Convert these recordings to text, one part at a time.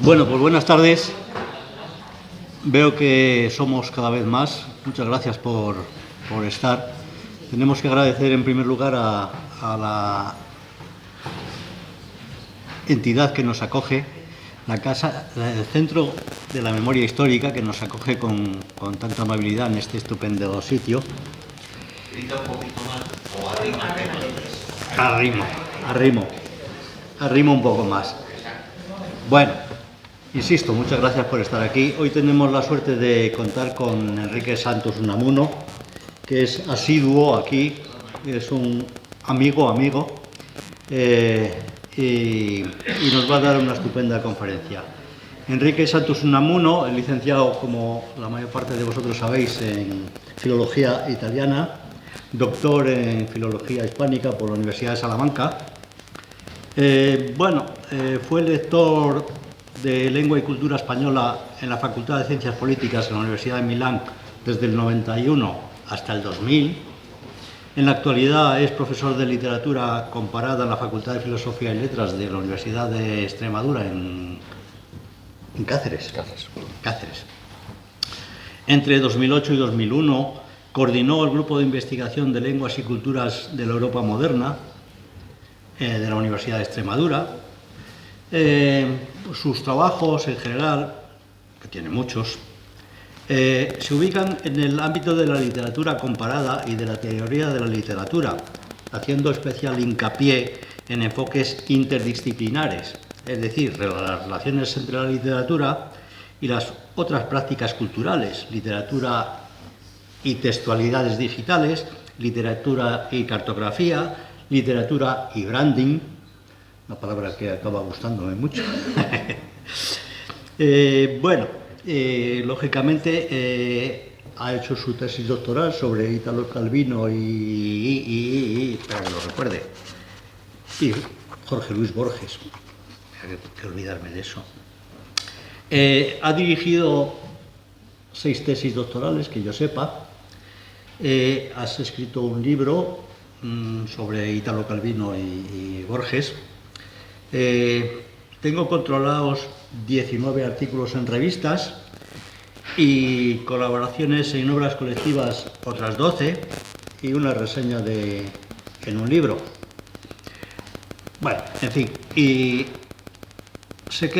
Bueno, pues buenas tardes. Veo que somos cada vez más. Muchas gracias por estar. Tenemos que agradecer en primer lugar a la entidad que nos acoge, la casa, el Centro de la Memoria Histórica, que nos acoge con tanta amabilidad en este estupendo sitio. Grita un poquito más o Arrimo un poco más. Bueno, insisto, muchas gracias por estar aquí. Hoy tenemos la suerte de contar con Enrique Santos Unamuno, que es asiduo aquí, es un amigo, y nos va a dar una estupenda conferencia. Enrique Santos Unamuno es licenciado, como la mayor parte de vosotros sabéis, en Filología Italiana, doctor en Filología Hispánica por la Universidad de Salamanca. Fue lector de Lengua y Cultura Española en la Facultad de Ciencias Políticas en la Universidad de Milán desde el 91 hasta el 2000. En la actualidad es profesor de Literatura Comparada en la Facultad de Filosofía y Letras de la Universidad de Extremadura en Cáceres. Entre 2008 y 2001 coordinó el Grupo de Investigación de Lenguas y Culturas de la Europa Moderna de la Universidad de Extremadura. Sus trabajos en general, que tiene muchos, se ubican en el ámbito de la literatura comparada y de la teoría de la literatura, haciendo especial hincapié en enfoques interdisciplinares, es decir, las relaciones entre la literatura y las otras prácticas culturales, literatura y textualidades digitales, literatura y cartografía, literatura y branding, una palabra que acaba gustándome mucho. Lógicamente ha hecho su tesis doctoral sobre Italo Calvino para que lo recuerde, y Jorge Luis Borges, hay que olvidarme de eso. Ha dirigido 6 tesis doctorales, que yo sepa. Has escrito un libro sobre Italo Calvino y Borges. Tengo controlados 19 artículos en revistas y colaboraciones en obras colectivas otras 12 y una reseña en un libro. Bueno, en fin, y se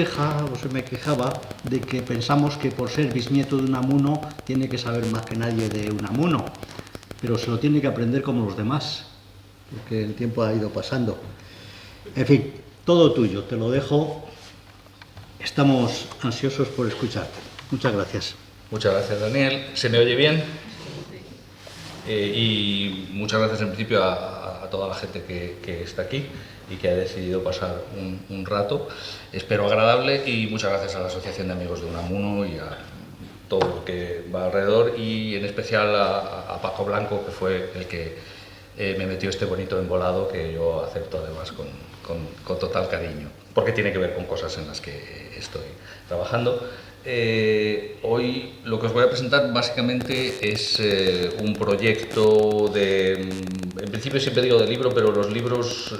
me quejaba de que pensamos que por ser bisnieto de Unamuno tiene que saber más que nadie de Unamuno, pero se lo tiene que aprender como los demás, porque el tiempo ha ido pasando. En fin, todo tuyo, te lo dejo. Estamos ansiosos por escucharte. Muchas gracias. Muchas gracias, Daniel. ¿Se me oye bien? Y muchas gracias en principio a toda la gente que está aquí y que ha decidido pasar un rato, espero agradable, y muchas gracias a la Asociación de Amigos de Unamuno y a todo lo que va alrededor, y en especial a Paco Blanco, que fue el que me metió este bonito embolado que yo acepto además con total cariño, porque tiene que ver con cosas en las que estoy trabajando. Hoy lo que os voy a presentar básicamente es un proyecto en principio siempre digo de libro, pero los libros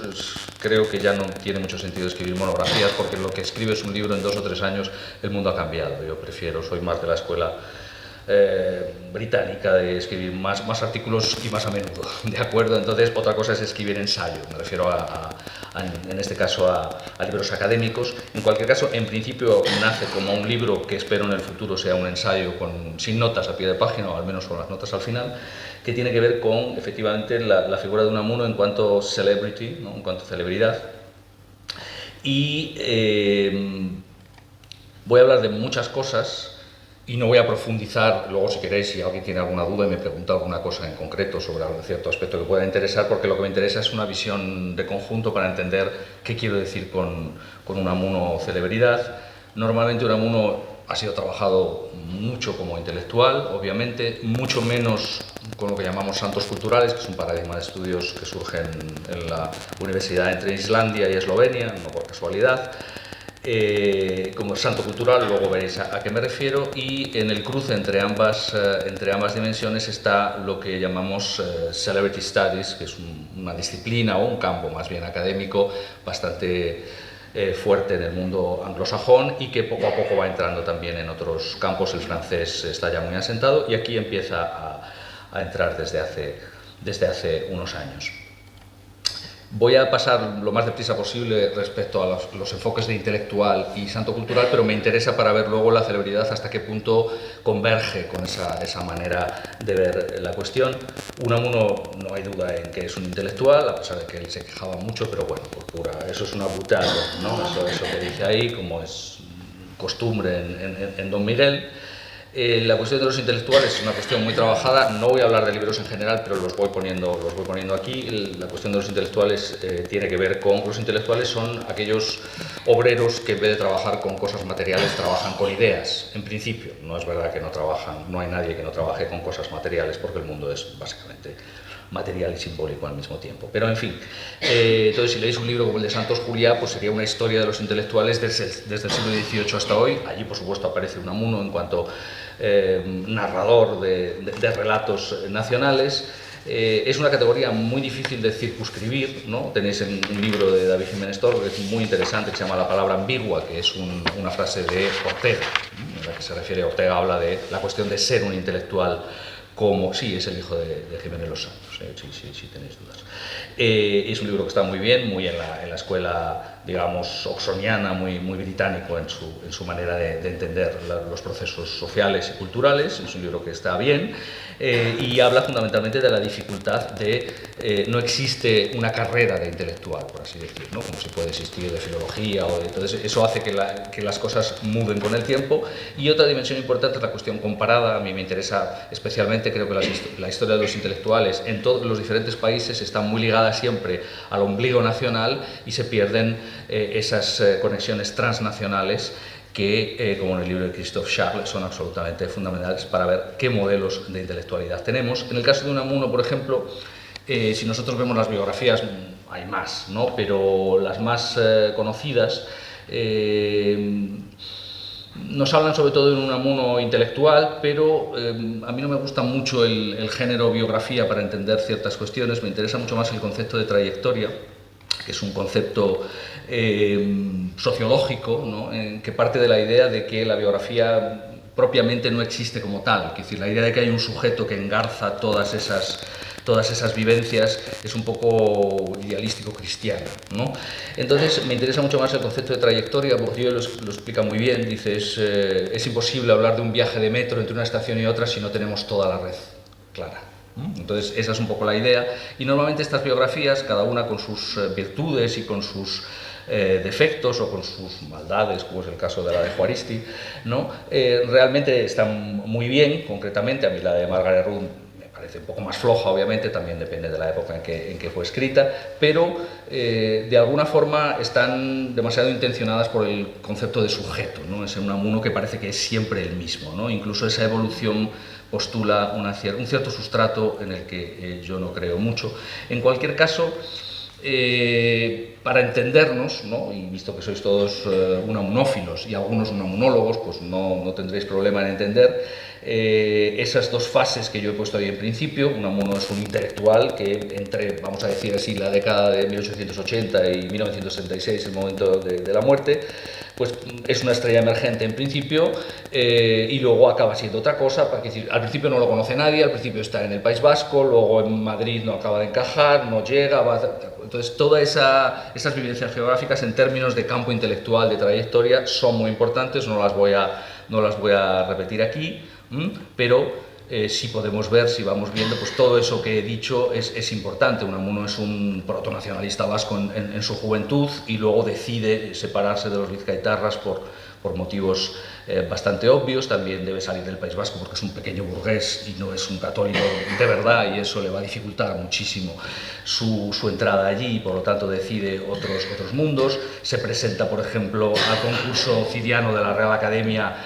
creo que ya no tiene mucho sentido escribir monografías, porque lo que escribes un libro en 2 o 3 años el mundo ha cambiado. Yo soy más de la escuela británica de escribir más artículos y más a menudo, ¿de acuerdo? Entonces otra cosa es escribir ensayo, me refiero en este caso a libros académicos. En cualquier caso, en principio nace como un libro que espero en el futuro sea un ensayo sin notas a pie de página, o al menos con las notas al final, que tiene que ver con efectivamente la figura de Unamuno en cuanto celebrity, ¿no? En cuanto celebridad. Y voy a hablar de muchas cosas y no voy a profundizar. Luego, si queréis, si alguien tiene alguna duda y me pregunta alguna cosa en concreto sobre algún cierto aspecto que pueda interesar, porque lo que me interesa es una visión de conjunto para entender qué quiero decir con Unamuno celebridad. Normalmente Unamuno ha sido trabajado mucho como intelectual, obviamente, mucho menos con lo que llamamos santos culturales, que es un paradigma de estudios que surge en la universidad entre Islandia y Eslovenia, no por casualidad. Como santo cultural, luego veréis a qué me refiero, y en el cruce entre ambas dimensiones está lo que llamamos Celebrity Studies, que es una disciplina o un campo más bien académico bastante fuerte en el mundo anglosajón y que poco a poco va entrando también en otros campos. El francés está ya muy asentado y aquí empieza a entrar desde hace unos años. Voy a pasar lo más deprisa posible respecto a los enfoques de intelectual y santo cultural, pero me interesa para ver luego la celebridad hasta qué punto converge con esa manera de ver la cuestión. Unamuno no hay duda en que es un intelectual, a pesar de que él se quejaba mucho, pero bueno, pues eso es una butada, ¿no? Eso que dice ahí, como es costumbre en Don Miguel. La cuestión de los intelectuales es una cuestión muy trabajada. No voy a hablar de libros en general, pero los voy poniendo aquí. La cuestión de los intelectuales tiene que ver con... Los intelectuales son aquellos obreros que en vez de trabajar con cosas materiales trabajan con ideas, en principio. No es verdad que no trabajan, no hay nadie que no trabaje con cosas materiales, porque el mundo es básicamente material y simbólico al mismo tiempo. Pero en fin, entonces si leéis un libro como el de Santos Juliá, pues sería una historia de los intelectuales desde el siglo XVIII hasta hoy. Allí, por supuesto, aparece Unamuno en cuanto narrador de relatos nacionales. Es una categoría muy difícil de circunscribir, ¿no? Tenéis un libro de David Jiménez Torres muy interesante que se llama La palabra ambigua, que es una frase de Ortega, ¿no? En la que se refiere. Ortega habla de la cuestión de ser un intelectual como... Sí, es el hijo de Jiménez Los Santos, sí tenéis dudas. Es un libro que está muy bien, muy en la escuela, digamos, oxoniana, muy británico en su manera de entender los procesos sociales y culturales. Es un libro que está bien y habla fundamentalmente de la dificultad de... no existe una carrera de intelectual, por así decirlo, ¿no? Como si puede existir de filología. Entonces eso hace que las cosas muden con el tiempo. Y otra dimensión importante es la cuestión comparada. A mí me interesa especialmente, creo que la historia de los intelectuales en todos los diferentes países está muy ligada siempre al ombligo nacional y se pierden esas conexiones transnacionales que, como en el libro de Christophe Charles, son absolutamente fundamentales para ver qué modelos de intelectualidad tenemos. En el caso de Unamuno, por ejemplo, si nosotros vemos las biografías, hay más, ¿no? Pero las más conocidas nos hablan sobre todo de un Unamuno intelectual, pero a mí no me gusta mucho el género biografía para entender ciertas cuestiones. Me interesa mucho más el concepto de trayectoria, que es un concepto sociológico, ¿no? Que parte de la idea de que la biografía propiamente no existe como tal. Es decir, la idea de que hay un sujeto que engarza todas esas vivencias es un poco idealístico cristiano, ¿no? Entonces me interesa mucho más el concepto de trayectoria. Bourdieu lo explica muy bien. Dice, es imposible hablar de un viaje de metro entre una estación y otra si no tenemos toda la red clara. Entonces esa es un poco la idea, y normalmente estas biografías, cada una con sus virtudes y con sus defectos o con sus maldades, como es el caso de la de Juaristi, ¿no? Realmente están muy bien. Concretamente a mí la de Margaret Root me parece un poco más floja, obviamente, también depende de la época en que fue escrita, pero de alguna forma están demasiado intencionadas por el concepto de sujeto, ¿no? Es un Unamuno que parece que es siempre el mismo, ¿no? Incluso esa evolución postula un cierto sustrato en el que yo no creo mucho. En cualquier caso, para entendernos, ¿no? Y visto que sois todos unamunófilos y algunos unamunólogos, pues no tendréis problema en entender esas dos fases que yo he puesto ahí en principio. Unamuno es un intelectual que entre, vamos a decir así, la década de 1880 y 1966, el momento de la muerte, pues es una estrella emergente en principio y luego acaba siendo otra cosa. Al principio no lo conoce nadie, al principio está en el País Vasco, luego en Madrid no acaba de encajar, no llega, entonces todas esas vivencias geográficas en términos de campo intelectual, de trayectoria, son muy importantes. No las voy a repetir aquí, pero sí podemos ver, si vamos viendo, pues todo eso que he dicho es importante. Unamuno es un protonacionalista vasco en su juventud y luego decide separarse de los vizcaitarras por motivos bastante obvios. También debe salir del País Vasco porque es un pequeño burgués y no es un católico de verdad, y eso le va a dificultar muchísimo su entrada allí, y por lo tanto decide otros mundos. Se presenta, por ejemplo, al concurso cidiano de la Real Academia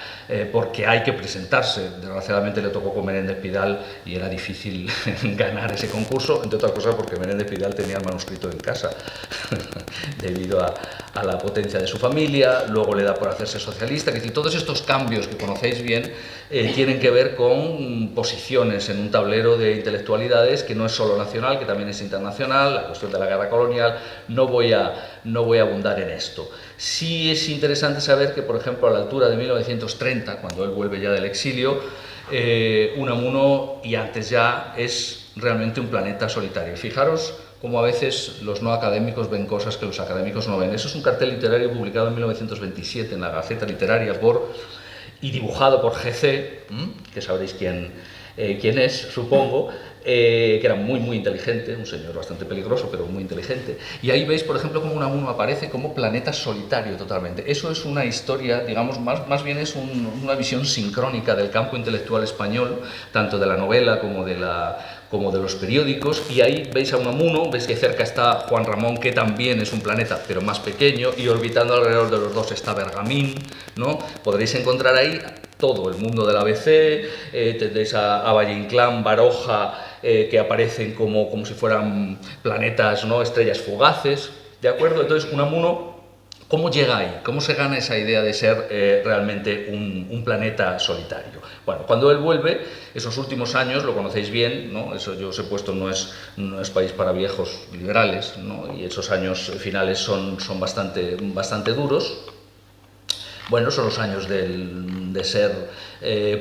porque hay que presentarse. Desgraciadamente le tocó con Menéndez Pidal y era difícil ganar ese concurso, entre otras cosas porque Menéndez Pidal tenía el manuscrito en casa. debido a la potencia de su familia, luego le da por hacerse socialista, es decir, todos estos cambios que conocéis bien tienen que ver con posiciones en un tablero de intelectualidades que no es solo nacional, que también es internacional, la cuestión de la guerra colonial, no voy a abundar en esto. Sí es interesante saber que, por ejemplo, a la altura de 1930, cuando él vuelve ya del exilio, Unamuno, y antes ya, es realmente un planeta solitario. Fijaros cómo a veces los no académicos ven cosas que los académicos no ven. Eso es un cartel literario publicado en 1927 en la Gaceta Literaria y dibujado por G.C., que sabréis quién es, supongo, que era muy inteligente, un señor bastante peligroso, pero muy inteligente. Y ahí veis, por ejemplo, cómo Unamuno aparece como planeta solitario totalmente. Eso es una historia, digamos, más bien es una visión sincrónica del campo intelectual español, tanto de la novela como de los periódicos, y ahí veis a Unamuno, veis que cerca está Juan Ramón, que también es un planeta, pero más pequeño, y orbitando alrededor de los dos está Bergamín, ¿no? Podréis encontrar ahí todo el mundo del ABC, tendréis a Valle Inclán, Baroja, que aparecen como si fueran planetas, ¿no? Estrellas fugaces, ¿de acuerdo? Entonces, Unamuno, ¿cómo llega ahí? ¿Cómo se gana esa idea de ser realmente un planeta solitario? Bueno, cuando él vuelve, esos últimos años, lo conocéis bien, ¿no? Eso yo os he puesto, no es país para viejos liberales, ¿no? Y esos años finales son bastante duros. Bueno, son los años de ser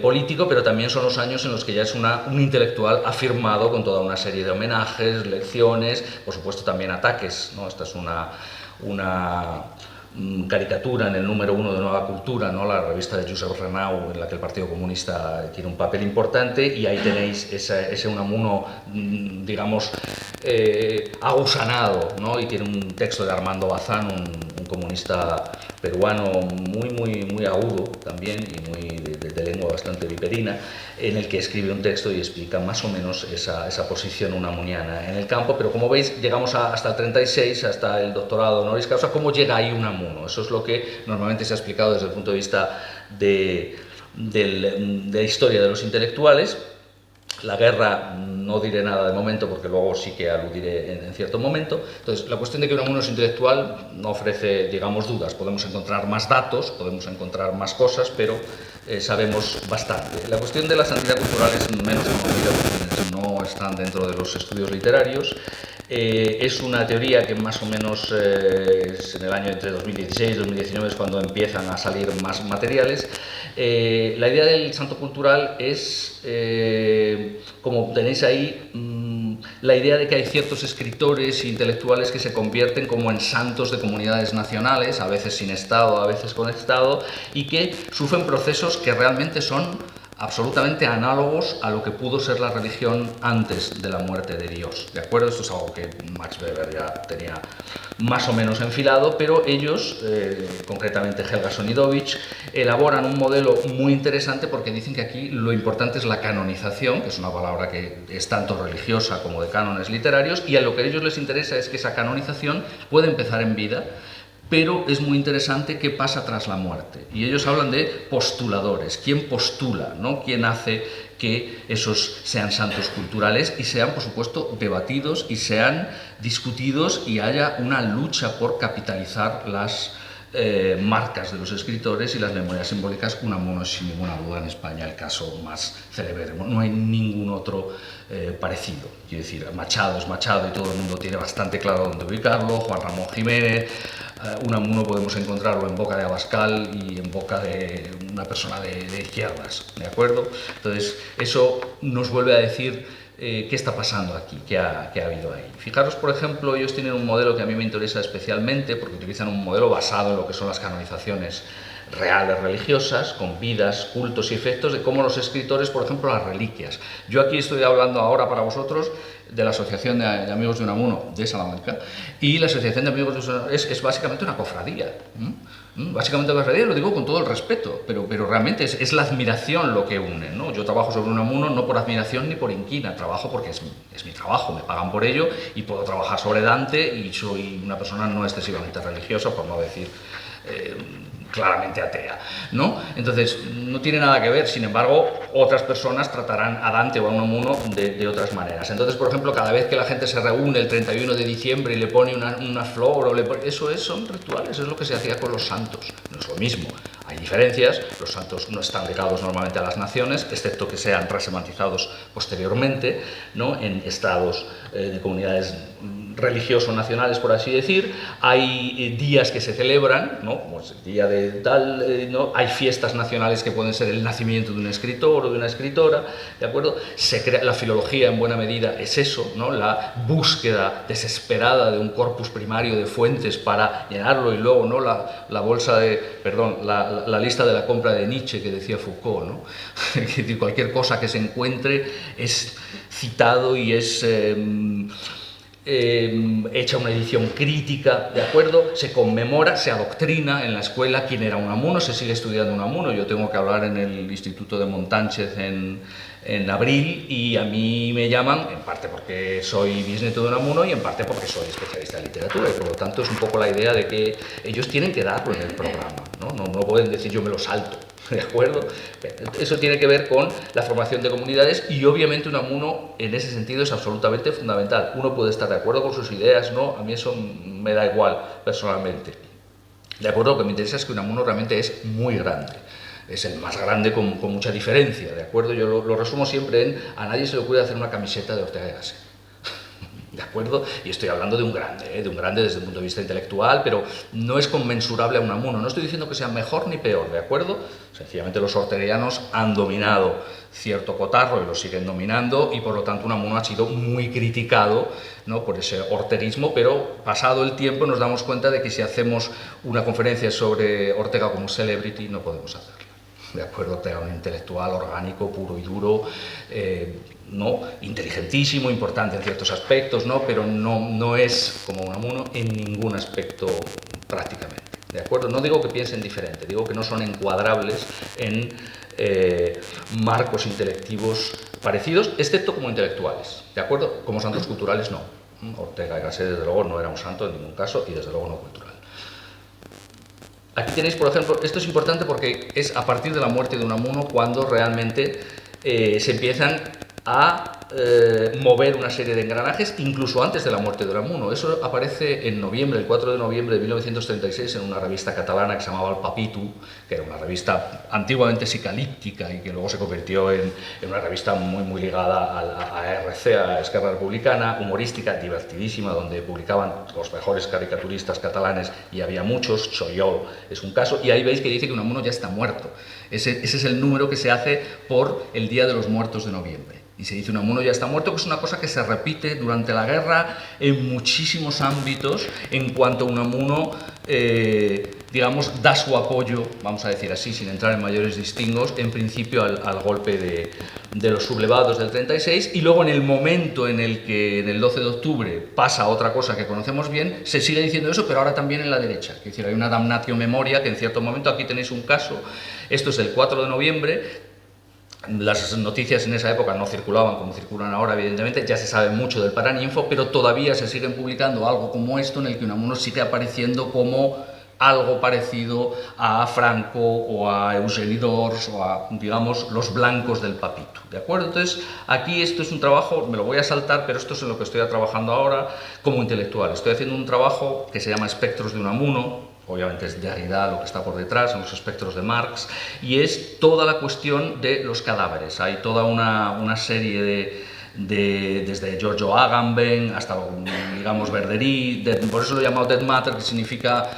político, pero también son los años en los que ya es un intelectual afirmado con toda una serie de homenajes, lecciones, por supuesto también ataques, ¿no? Esta es una caricatura en el número 1 de Nueva Cultura, ¿no? La revista de Josep Renau, en la que el Partido Comunista tiene un papel importante, y ahí tenéis ese Unamuno, digamos, agusanado, ¿no? Y tiene un texto de Armando Bazán, un comunista peruano muy agudo también, y muy de lengua bastante viperina, en el que escribe un texto y explica más o menos esa posición unamuniana en el campo. Pero como veis, llegamos hasta el 36, hasta el doctorado honoris causa. ¿Cómo llega ahí Unamuno? Eso es lo que normalmente se ha explicado desde el punto de vista de la historia de los intelectuales. La guerra no diré nada de momento, porque luego sí que aludiré en cierto momento. Entonces, la cuestión de que Unamuno es intelectual no ofrece, digamos, dudas. Podemos encontrar más datos, podemos encontrar más cosas, pero sabemos bastante. La cuestión de la santidad cultural es menos conocida porque no están dentro de los estudios literarios. Es una teoría que más o menos es en el año entre 2016 y 2019 es cuando empiezan a salir más materiales. La idea del santo cultural es, como tenéis ahí, la idea de que hay ciertos escritores e intelectuales que se convierten como en santos de comunidades nacionales, a veces sin Estado, a veces con Estado, y que sufren procesos que realmente son absolutamente análogos a lo que pudo ser la religión antes de la muerte de Dios, ¿de acuerdo? Esto es algo que Max Weber ya tenía más o menos enfilado, pero ellos, concretamente Helga Sonidovich, elaboran un modelo muy interesante, porque dicen que aquí lo importante es la canonización, que es una palabra que es tanto religiosa como de cánones literarios, y a lo que a ellos les interesa es que esa canonización puede empezar en vida, pero es muy interesante qué pasa tras la muerte. Y ellos hablan de postuladores, quién postula, ¿no? Quién hace que esos sean santos culturales y sean, por supuesto, debatidos y sean discutidos, y haya una lucha por capitalizar las marcas de los escritores y las memorias simbólicas. Unamuno es sin ninguna duda en España el caso más célebre, no hay ningún otro parecido. Quiero decir, Machado es Machado y todo el mundo tiene bastante claro dónde ubicarlo, Juan Ramón Jiménez. Unamuno podemos encontrarlo en boca de Abascal y en boca de una persona de izquierdas, ¿de acuerdo? Entonces, eso nos vuelve a decir qué está pasando aquí, qué ha habido ahí. Fijaros, por ejemplo, ellos tienen un modelo que a mí me interesa especialmente, porque utilizan un modelo basado en lo que son las canonizaciones reales religiosas, con vidas, cultos y efectos, de cómo los escritores, por ejemplo, las reliquias. Yo aquí estoy hablando ahora para vosotros de la Asociación de Amigos de Unamuno de Salamanca, y la Asociación de Amigos de Unamuno es básicamente una cofradía. Básicamente una cofradía, lo digo con todo el respeto, pero realmente es la admiración lo que une, ¿no? Yo trabajo sobre Unamuno no por admiración ni por inquina, trabajo porque es mi trabajo, me pagan por ello, y puedo trabajar sobre Dante, y soy una persona no excesivamente religiosa, por no decir claramente atea, ¿no? Entonces, no tiene nada que ver, sin embargo, otras personas tratarán a Dante o a Unamuno de otras maneras. Entonces, por ejemplo, cada vez que la gente se reúne el 31 de diciembre y le pone una flor, son rituales, es lo que se hacía con los santos, no es lo mismo. Hay diferencias, los santos no están ligados normalmente a las naciones, excepto que sean resemantizados posteriormente, ¿no? En estados de comunidades religiosos nacionales, por así decir. Hay días que se celebran, ¿no? Como es el día de tal, ¿no? Hay fiestas nacionales que pueden ser el nacimiento de un escritor o de una escritora, ¿de acuerdo? La filología en buena medida es eso, ¿no? La búsqueda desesperada de un corpus primario de fuentes para llenarlo, y luego, ¿no? La lista de la compra de Nietzsche que decía Foucault, ¿no? Que cualquier cosa que se encuentre es citado y es hecha una edición crítica, ¿de acuerdo? Se conmemora, se adoctrina en la escuela quién era Unamuno, se sigue estudiando Unamuno. Yo tengo que hablar en el Instituto de Montánchez en abril, y a mí me llaman, en parte porque soy bisnieto de Unamuno y en parte porque soy especialista en literatura, y por lo tanto es un poco la idea de que ellos tienen que darlo en el programa, ¿no? No pueden decir yo me lo salto, ¿de acuerdo? Eso tiene que ver con la formación de comunidades, y obviamente Unamuno en ese sentido es absolutamente fundamental. Uno puede estar de acuerdo con sus ideas, ¿no? A mí eso me da igual personalmente. De acuerdo, lo que me interesa es que Unamuno realmente es muy grande. Es el más grande con mucha diferencia, ¿de acuerdo? Yo lo resumo siempre en: a nadie se le ocurre hacer una camiseta de Ortega y Gasset, ¿de acuerdo? Y estoy hablando de un grande desde el punto de vista intelectual, pero no es conmensurable a Unamuno. No estoy diciendo que sea mejor ni peor, ¿de acuerdo? Sencillamente los orteguianos han dominado cierto cotarro y lo siguen dominando, y por lo tanto Unamuno ha sido muy criticado, ¿no? Por ese orterismo, pero pasado el tiempo nos damos cuenta de que si hacemos una conferencia sobre Ortega como celebrity no podemos hacerlo. De acuerdo, Ortega, un intelectual orgánico, puro y duro, ¿no? Inteligentísimo, importante en ciertos aspectos, ¿no? Pero no es como Unamuno en ningún aspecto prácticamente. ¿De acuerdo? No digo que piensen diferente, digo que no son encuadrables en marcos intelectivos parecidos, excepto como intelectuales. ¿De acuerdo? Como santos culturales no. Ortega y Gasset, desde luego, no era un santo en ningún caso, y desde luego no cultural. Aquí tenéis, por ejemplo, esto es importante porque es a partir de la muerte de Unamuno cuando realmente se empiezan a mover una serie de engranajes, incluso antes de la muerte de Unamuno. Eso aparece en noviembre, el 4 de noviembre de 1936, en una revista catalana que se llamaba El Papitu, que era una revista antiguamente psicalíptica y que luego se convirtió en una revista muy ligada a RC, a Esquerra Republicana, humorística, divertidísima, donde publicaban los mejores caricaturistas catalanes, y había muchos. Choyol es un caso, y ahí veis que dice que Unamuno ya está muerto. Ese es el número que se hace por el Día de los Muertos de noviembre. Y se dice Unamuno ya está muerto, que es una cosa que se repite durante la guerra en muchísimos ámbitos, en cuanto Unamuno, digamos, da su apoyo, vamos a decir así, sin entrar en mayores distingos, en principio al golpe de los sublevados del 36, y luego en el momento en el que, en el 12 de octubre, pasa otra cosa que conocemos bien, se sigue diciendo eso, pero ahora también en la derecha. Es decir, hay una damnatio memoria que en cierto momento, aquí tenéis un caso, esto es el 4 de noviembre, las noticias en esa época no circulaban como circulan ahora, evidentemente, ya se sabe mucho del Paraninfo, pero todavía se siguen publicando algo como esto, en el que Unamuno sigue apareciendo como algo parecido a Franco o a Eugeni d'Ors o a, digamos, los blancos del Papitu, ¿de acuerdo? Entonces, aquí esto es un trabajo, me lo voy a saltar, pero esto es en lo que estoy trabajando ahora como intelectual. Estoy haciendo un trabajo que se llama Espectros de Unamuno. Obviamente es Derrida lo que está por detrás, son los espectros de Marx, y es toda la cuestión de los cadáveres. Hay toda una serie desde Giorgio Agamben hasta, digamos, Verderí, por eso lo he llamado Dead Matter, que significa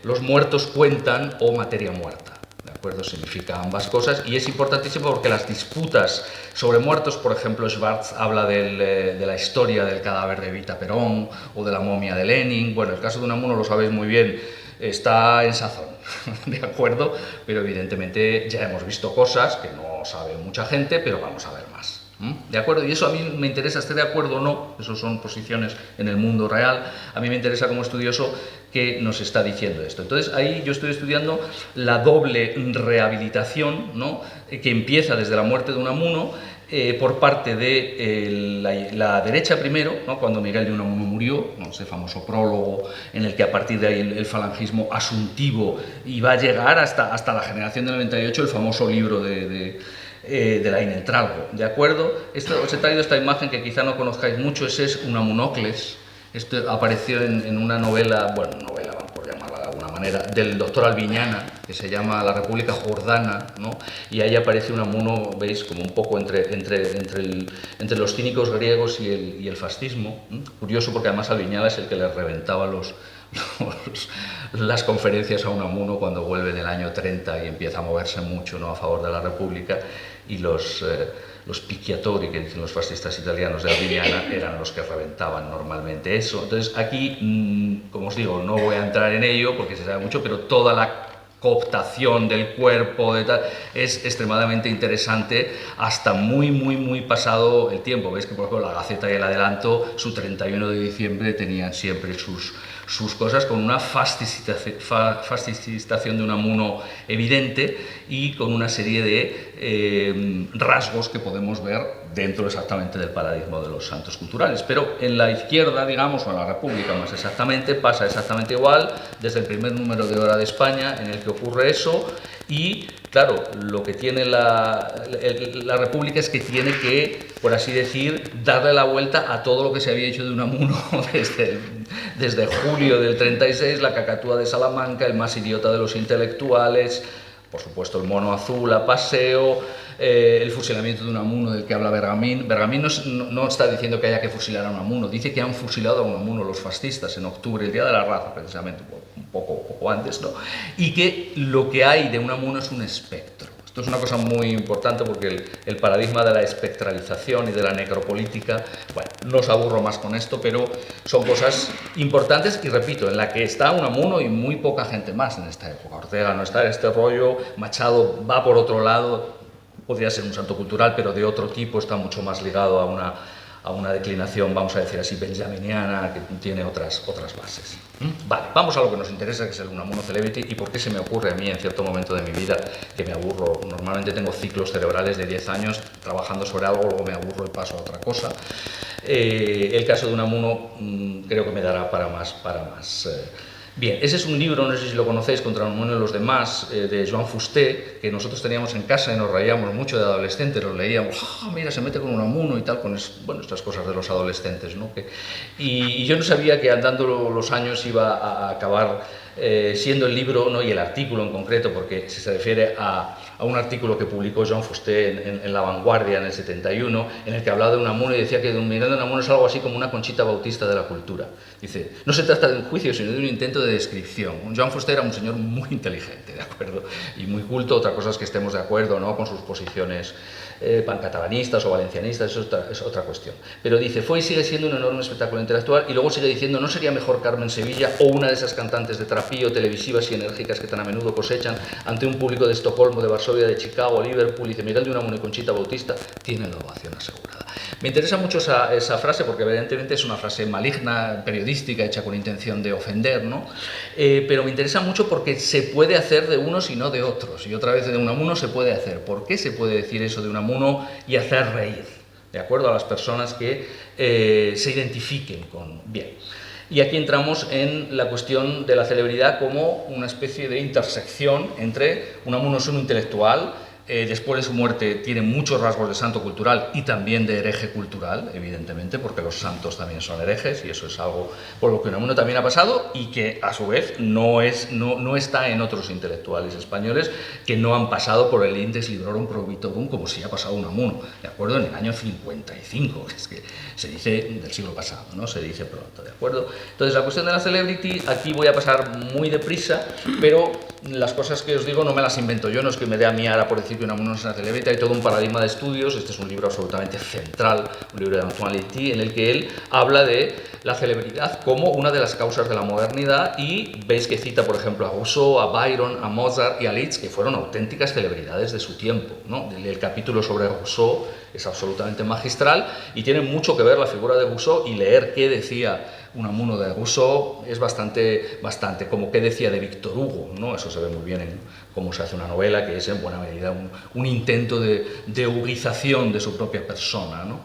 los muertos cuentan o materia muerta. ¿De acuerdo? Significa ambas cosas, y es importantísimo porque las disputas sobre muertos, por ejemplo, Schwartz habla de la historia del cadáver de Evita Perón o de la momia de Lenin. Bueno, el caso de Unamuno lo sabéis muy bien, está en sazón, ¿de acuerdo? Pero evidentemente ya hemos visto cosas que no sabe mucha gente, pero vamos a ver más. ¿De acuerdo? Y eso a mí me interesa, esté de acuerdo o no, eso son posiciones en el mundo real, a mí me interesa como estudioso qué nos está diciendo esto. Entonces ahí yo estoy estudiando la doble rehabilitación, ¿no? Que empieza desde la muerte de Unamuno, por parte de la derecha primero, ¿no? Cuando Miguel de Unamuno murió, ¿no? Ese famoso prólogo en el que a partir de ahí el falangismo asuntivo iba a llegar hasta la generación del 98, el famoso libro de la Inentralgo, ¿de acuerdo? Os he traído esta imagen que quizá no conozcáis mucho, ese es Unamunocles. Esto apareció en una novela, bueno, novela, por llamarla de alguna manera, del doctor Albiñana, que se llama La República Jordana, ¿no? Y ahí aparece Unamuno, veis, como un poco entre los cínicos griegos y el fascismo. Curioso porque además Albiñana es el que le reventaba las conferencias a Unamuno cuando vuelve en el año 30 y empieza a moverse mucho, ¿no? A favor de la República, y los picchiatori, que dicen los fascistas italianos de Albiñana, eran los que reventaban normalmente eso. Entonces aquí, como os digo, no voy a entrar en ello porque se sabe mucho, pero toda la cooptación del cuerpo de tal, es extremadamente interesante hasta muy pasado el tiempo. Veis que por ejemplo la Gaceta y el Adelanto, su 31 de diciembre tenían siempre sus cosas con una fascistación de Unamuno evidente y con una serie de rasgos que podemos ver dentro exactamente del paradigma de los santos culturales. Pero en la izquierda, digamos, o en la República más exactamente, pasa exactamente igual, desde el primer número de Hora de España, en el que ocurre eso, y claro, lo que tiene la República es que tiene que, por así decir, darle la vuelta a todo lo que se había hecho de Unamuno desde julio del 36, la cacatúa de Salamanca, el más idiota de los intelectuales, por supuesto el mono azul a paseo, el fusilamiento de Unamuno del que habla Bergamín. Bergamín no está diciendo que haya que fusilar a Unamuno, dice que han fusilado a Unamuno los fascistas en octubre, el Día de la Raza, precisamente, un poco antes, ¿no? Y que lo que hay de Unamuno es un espectro. Esto es una cosa muy importante porque el paradigma de la espectralización y de la necropolítica, bueno, no os aburro más con esto, pero son cosas importantes y repito, en la que está Unamuno y muy poca gente más en esta época. Ortega no está en este rollo, Machado va por otro lado, podría ser un santo cultural, pero de otro tipo, está mucho más ligado a una declinación, vamos a decir así, benjaminiana, que tiene otras bases. Vale, vamos a lo que nos interesa, que es el Unamuno Celebrity, y por qué se me ocurre a mí en cierto momento de mi vida que me aburro. Normalmente tengo ciclos cerebrales de 10 años trabajando sobre algo, luego me aburro y paso a otra cosa. El caso de Unamuno creo que me dará para más. Bien, ese es un libro, no sé si lo conocéis, Contra Unamuno y los demás, de Joan Fuster, que nosotros teníamos en casa y nos reíamos mucho de adolescentes, lo leíamos, mira, se mete con Unamuno y tal, bueno, estas cosas de los adolescentes, ¿no? Y yo no sabía que andando los años iba a acabar siendo el libro, ¿no? Y el artículo en concreto, porque se refiere a un artículo que publicó Joan Fuster en La Vanguardia en el 71, en el que hablaba de Unamuno y decía que Miguel de Unamuno es algo así como una Conchita Bautista de la cultura. Dice, no se trata de un juicio, sino de un intento de descripción. Joan Fuster era un señor muy inteligente, ¿de acuerdo? Y muy culto. Otra cosa es que estemos de acuerdo, ¿no? Con sus posiciones pancatalanistas o valencianistas, eso es otra cuestión. Pero dice, fue y sigue siendo un enorme espectáculo intelectual, y luego sigue diciendo, ¿no sería mejor Carmen Sevilla o una de esas cantantes de trapío televisivas y enérgicas que tan a menudo cosechan ante un público de Estocolmo, de Varsovia, de Chicago, Liverpool? Y dice, Miguel de Unamuno y Conchita Bautista tienen la ovación asegurada. Me interesa mucho esa frase porque evidentemente es una frase maligna, periodística, hecha con intención de ofender, ¿no? Pero me interesa mucho porque se puede hacer de unos y no de otros. Y otra vez de Unamuno se puede hacer. ¿Por qué se puede decir eso de Unamuno y hacer reír? De acuerdo a las personas que se identifiquen con... Bien. Y aquí entramos en la cuestión de la celebridad como una especie de intersección entre Unamuno es un intelectual, después de su muerte tiene muchos rasgos de santo cultural y también de hereje cultural, evidentemente, porque los santos también son herejes y eso es algo por lo que Unamuno también ha pasado y que a su vez no está en otros intelectuales españoles que no han pasado por el Index Librorum Prohibitorum como si ha pasado Unamuno, ¿de acuerdo? En el año 55, es que se dice del siglo pasado, ¿no? Se dice pronto, ¿de acuerdo? Entonces la cuestión de la celebrity, aquí voy a pasar muy deprisa, pero las cosas que os digo no me las invento yo, no es que me dé a mí ahora por decir que Unamuno es una celebrity, hay todo un paradigma de estudios. Este es un libro absolutamente central, un libro de Antoine Letty, en el que él habla de la celebridad como una de las causas de la modernidad, y veis que cita, por ejemplo, a Rousseau, a Byron, a Mozart y a Liszt, que fueron auténticas celebridades de su tiempo, ¿no? El capítulo sobre Rousseau es absolutamente magistral y tiene mucho que ver la figura de Rousseau y leer qué decía Unamuno de Rousseau es bastante, como que decía de Víctor Hugo, ¿no? Eso se ve muy bien en cómo se hace una novela, que es en buena medida un intento de huguización de su propia persona, ¿no?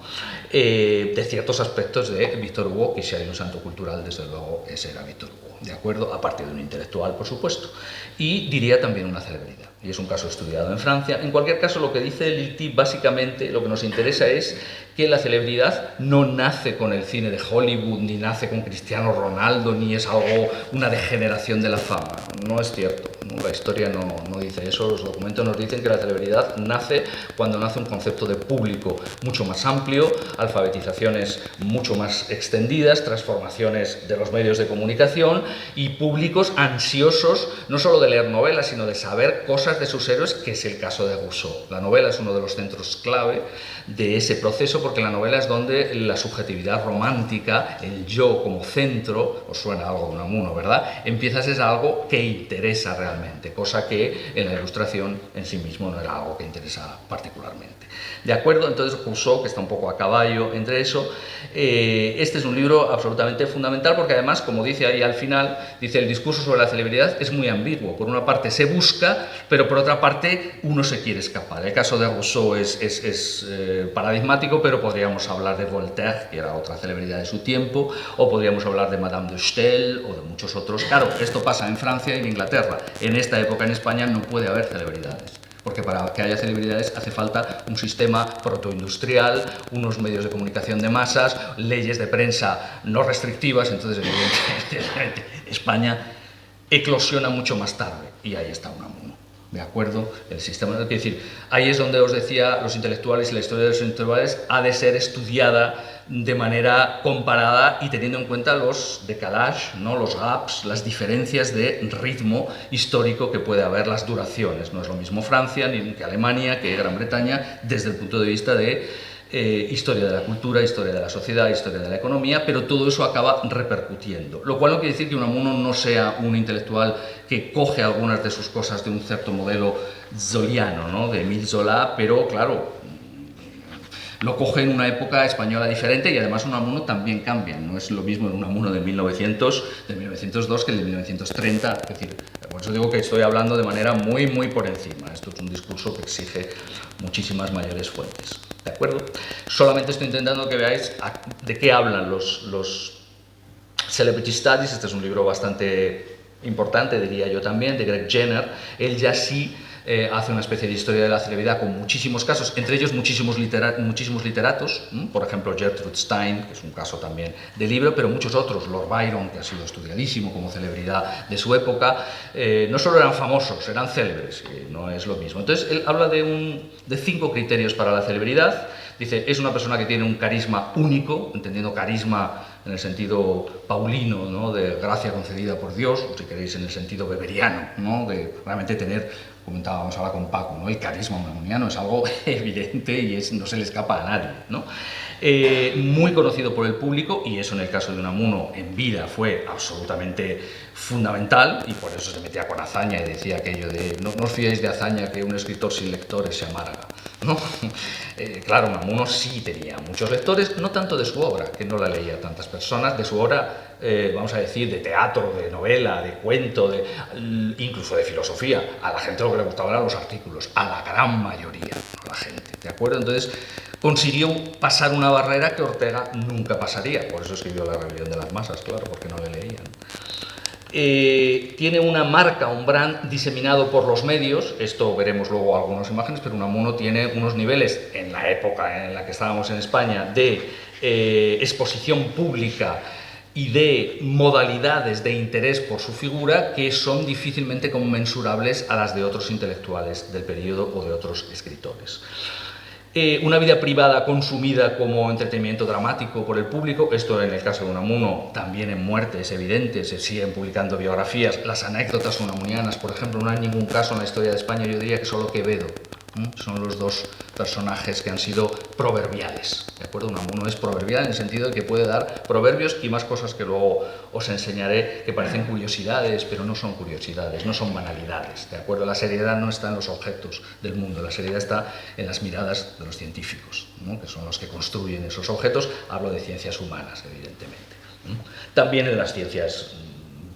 De ciertos aspectos de Víctor Hugo, que si hay un santo cultural, desde luego, ese era Víctor Hugo, ¿de acuerdo? Aparte de un intelectual, por supuesto. Y diría también una celebridad, y es un caso estudiado en Francia. En cualquier caso, lo que dice Lilti, básicamente, lo que nos interesa es que la celebridad no nace con el cine de Hollywood, ni nace con Cristiano Ronaldo, ni es algo, una degeneración de la fama. No es cierto, ¿no? La historia no dice eso. Los documentos nos dicen que la celebridad nace cuando nace un concepto de público mucho más amplio, alfabetizaciones mucho más extendidas, transformaciones de los medios de comunicación y públicos ansiosos no solo de leer novelas, sino de saber cosas de sus héroes, que es el caso de Rousseau. La novela es uno de los centros clave de ese proceso, porque la novela es donde la subjetividad romántica, el yo como centro, os suena algo de Unamuno, ¿verdad?, empieza a ser algo que interesa realmente, cosa que en la Ilustración en sí mismo no era algo que interesa particularmente. ¿De acuerdo? Entonces Rousseau, que está un poco a caballo entre eso, este es un libro absolutamente fundamental, porque además, como dice ahí al final, dice: el discurso sobre la celebridad es muy ambiguo. Por una parte se busca, pero por otra parte uno se quiere escapar. El caso de Rousseau es paradigmático, pero podríamos hablar de Voltaire, que era otra celebridad de su tiempo, o podríamos hablar de Madame de Staël o de muchos otros. Claro, esto pasa en Francia y en Inglaterra. En esta época en España no puede haber celebridades, porque para que haya celebridades hace falta un sistema protoindustrial, unos medios de comunicación de masas, leyes de prensa no restrictivas. Entonces, evidentemente, España eclosiona mucho más tarde, y ahí está Unamuno. ¿De acuerdo? El sistema, es decir, ahí es donde os decía, los intelectuales y la historia de los intelectuales ha de ser estudiada de manera comparada y teniendo en cuenta los décalages, ¿no?, los gaps, las diferencias de ritmo histórico que puede haber, las duraciones. No es lo mismo Francia ni que Alemania, que Gran Bretaña, desde el punto de vista de historia de la cultura, historia de la sociedad, historia de la economía, pero todo eso acaba repercutiendo. Lo cual no quiere decir que Unamuno no sea un intelectual que coge algunas de sus cosas de un cierto modelo zoliano, ¿no?, de Émile Zola, pero claro, lo coge en una época española diferente, y además Unamuno también cambia. No es lo mismo en Unamuno de 1902 que el de 1930. Es decir, por eso digo que estoy hablando de manera muy por encima. Esto es un discurso que exige muchísimas mayores fuentes. ¿De acuerdo? Solamente estoy intentando que veáis de qué hablan los Celebrity Studies. Este es un libro bastante importante, diría yo también, de Greg Jenner. Él ya sí hace una especie de historia de la celebridad con muchísimos casos, entre ellos muchísimos literatos, por ejemplo Gertrude Stein, que es un caso también de libro, pero muchos otros, Lord Byron, que ha sido estudiadísimo como celebridad de su época. No solo eran famosos, eran célebres, no es lo mismo. Entonces él habla de 5 criterios para la celebridad. Dice: es una persona que tiene un carisma único, entendiendo carisma en el sentido paulino, ¿no?, de gracia concedida por Dios, o si queréis en el sentido weberiano, ¿no?, de realmente tener, comentábamos ahora con Paco, ¿no?, el carisma unamuniano es algo evidente y no se le escapa a nadie, ¿no? Muy conocido por el público, y eso en el caso de Unamuno en vida fue absolutamente fundamental, y por eso se metía con hazaña y decía aquello de: no os fiéis de hazaña, que un escritor sin lectores se amarga, ¿no? Claro, Unamuno sí tenía muchos lectores, no tanto de su obra, que no la leía tantas personas, de su obra, vamos a decir, de teatro, de novela, de cuento, incluso de filosofía. A la gente lo que le gustaba eran los artículos, a la gran mayoría, no a la gente, ¿de acuerdo? Entonces consiguió pasar una barrera que Ortega nunca pasaría, por eso escribió La rebelión de las masas, claro, porque no le leían. Tiene una marca, un brand diseminado por los medios. Esto veremos luego algunas imágenes, pero Unamuno tiene unos niveles, en la época en la que estábamos en España, de exposición pública y de modalidades de interés por su figura que son difícilmente conmensurables a las de otros intelectuales del periodo o de otros escritores. Una vida privada consumida como entretenimiento dramático por el público. Esto en el caso de Unamuno, también en Muerte es evidente, se siguen publicando biografías. Las anécdotas unamunianas, por ejemplo, no hay ningún caso en la historia de España, yo diría que solo Quevedo. Son los 2 personajes que han sido proverbiales, ¿de acuerdo? Unamuno es proverbial en el sentido de que puede dar proverbios y más cosas que luego os enseñaré, que parecen curiosidades, pero no son curiosidades, no son banalidades, ¿de acuerdo? La seriedad no está en los objetos del mundo, la seriedad está en las miradas de los científicos, ¿no?, que son los que construyen esos objetos. Hablo de ciencias humanas, evidentemente. También en las ciencias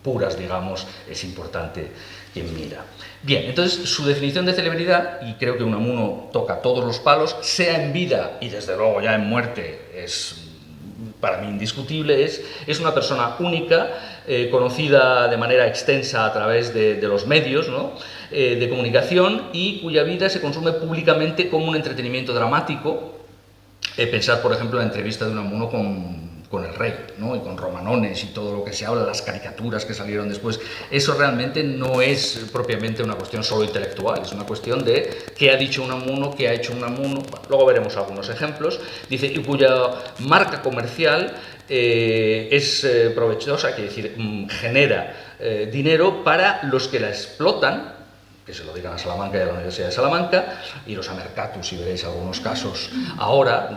puras, digamos, es importante quien mira. Bien, entonces su definición de celebridad, y creo que Unamuno toca todos los palos, sea en vida y desde luego ya en muerte es para mí indiscutible, es una persona única, conocida de manera extensa a través de los medios, ¿no?, de comunicación, y cuya vida se consume públicamente como un entretenimiento dramático. Pensad, por ejemplo, en la entrevista de Unamuno con el rey, ¿no?, y con Romanones y todo lo que se habla, las caricaturas que salieron después. Eso realmente no es propiamente una cuestión solo intelectual, es una cuestión de qué ha dicho Unamuno, qué ha hecho Unamuno. Luego veremos algunos ejemplos. Dice, y cuya marca comercial es provechosa, quiere decir, genera dinero para los que la explotan, que se lo digan a Salamanca y a la Universidad de Salamanca, iros a Mercatus y veréis algunos casos ahora,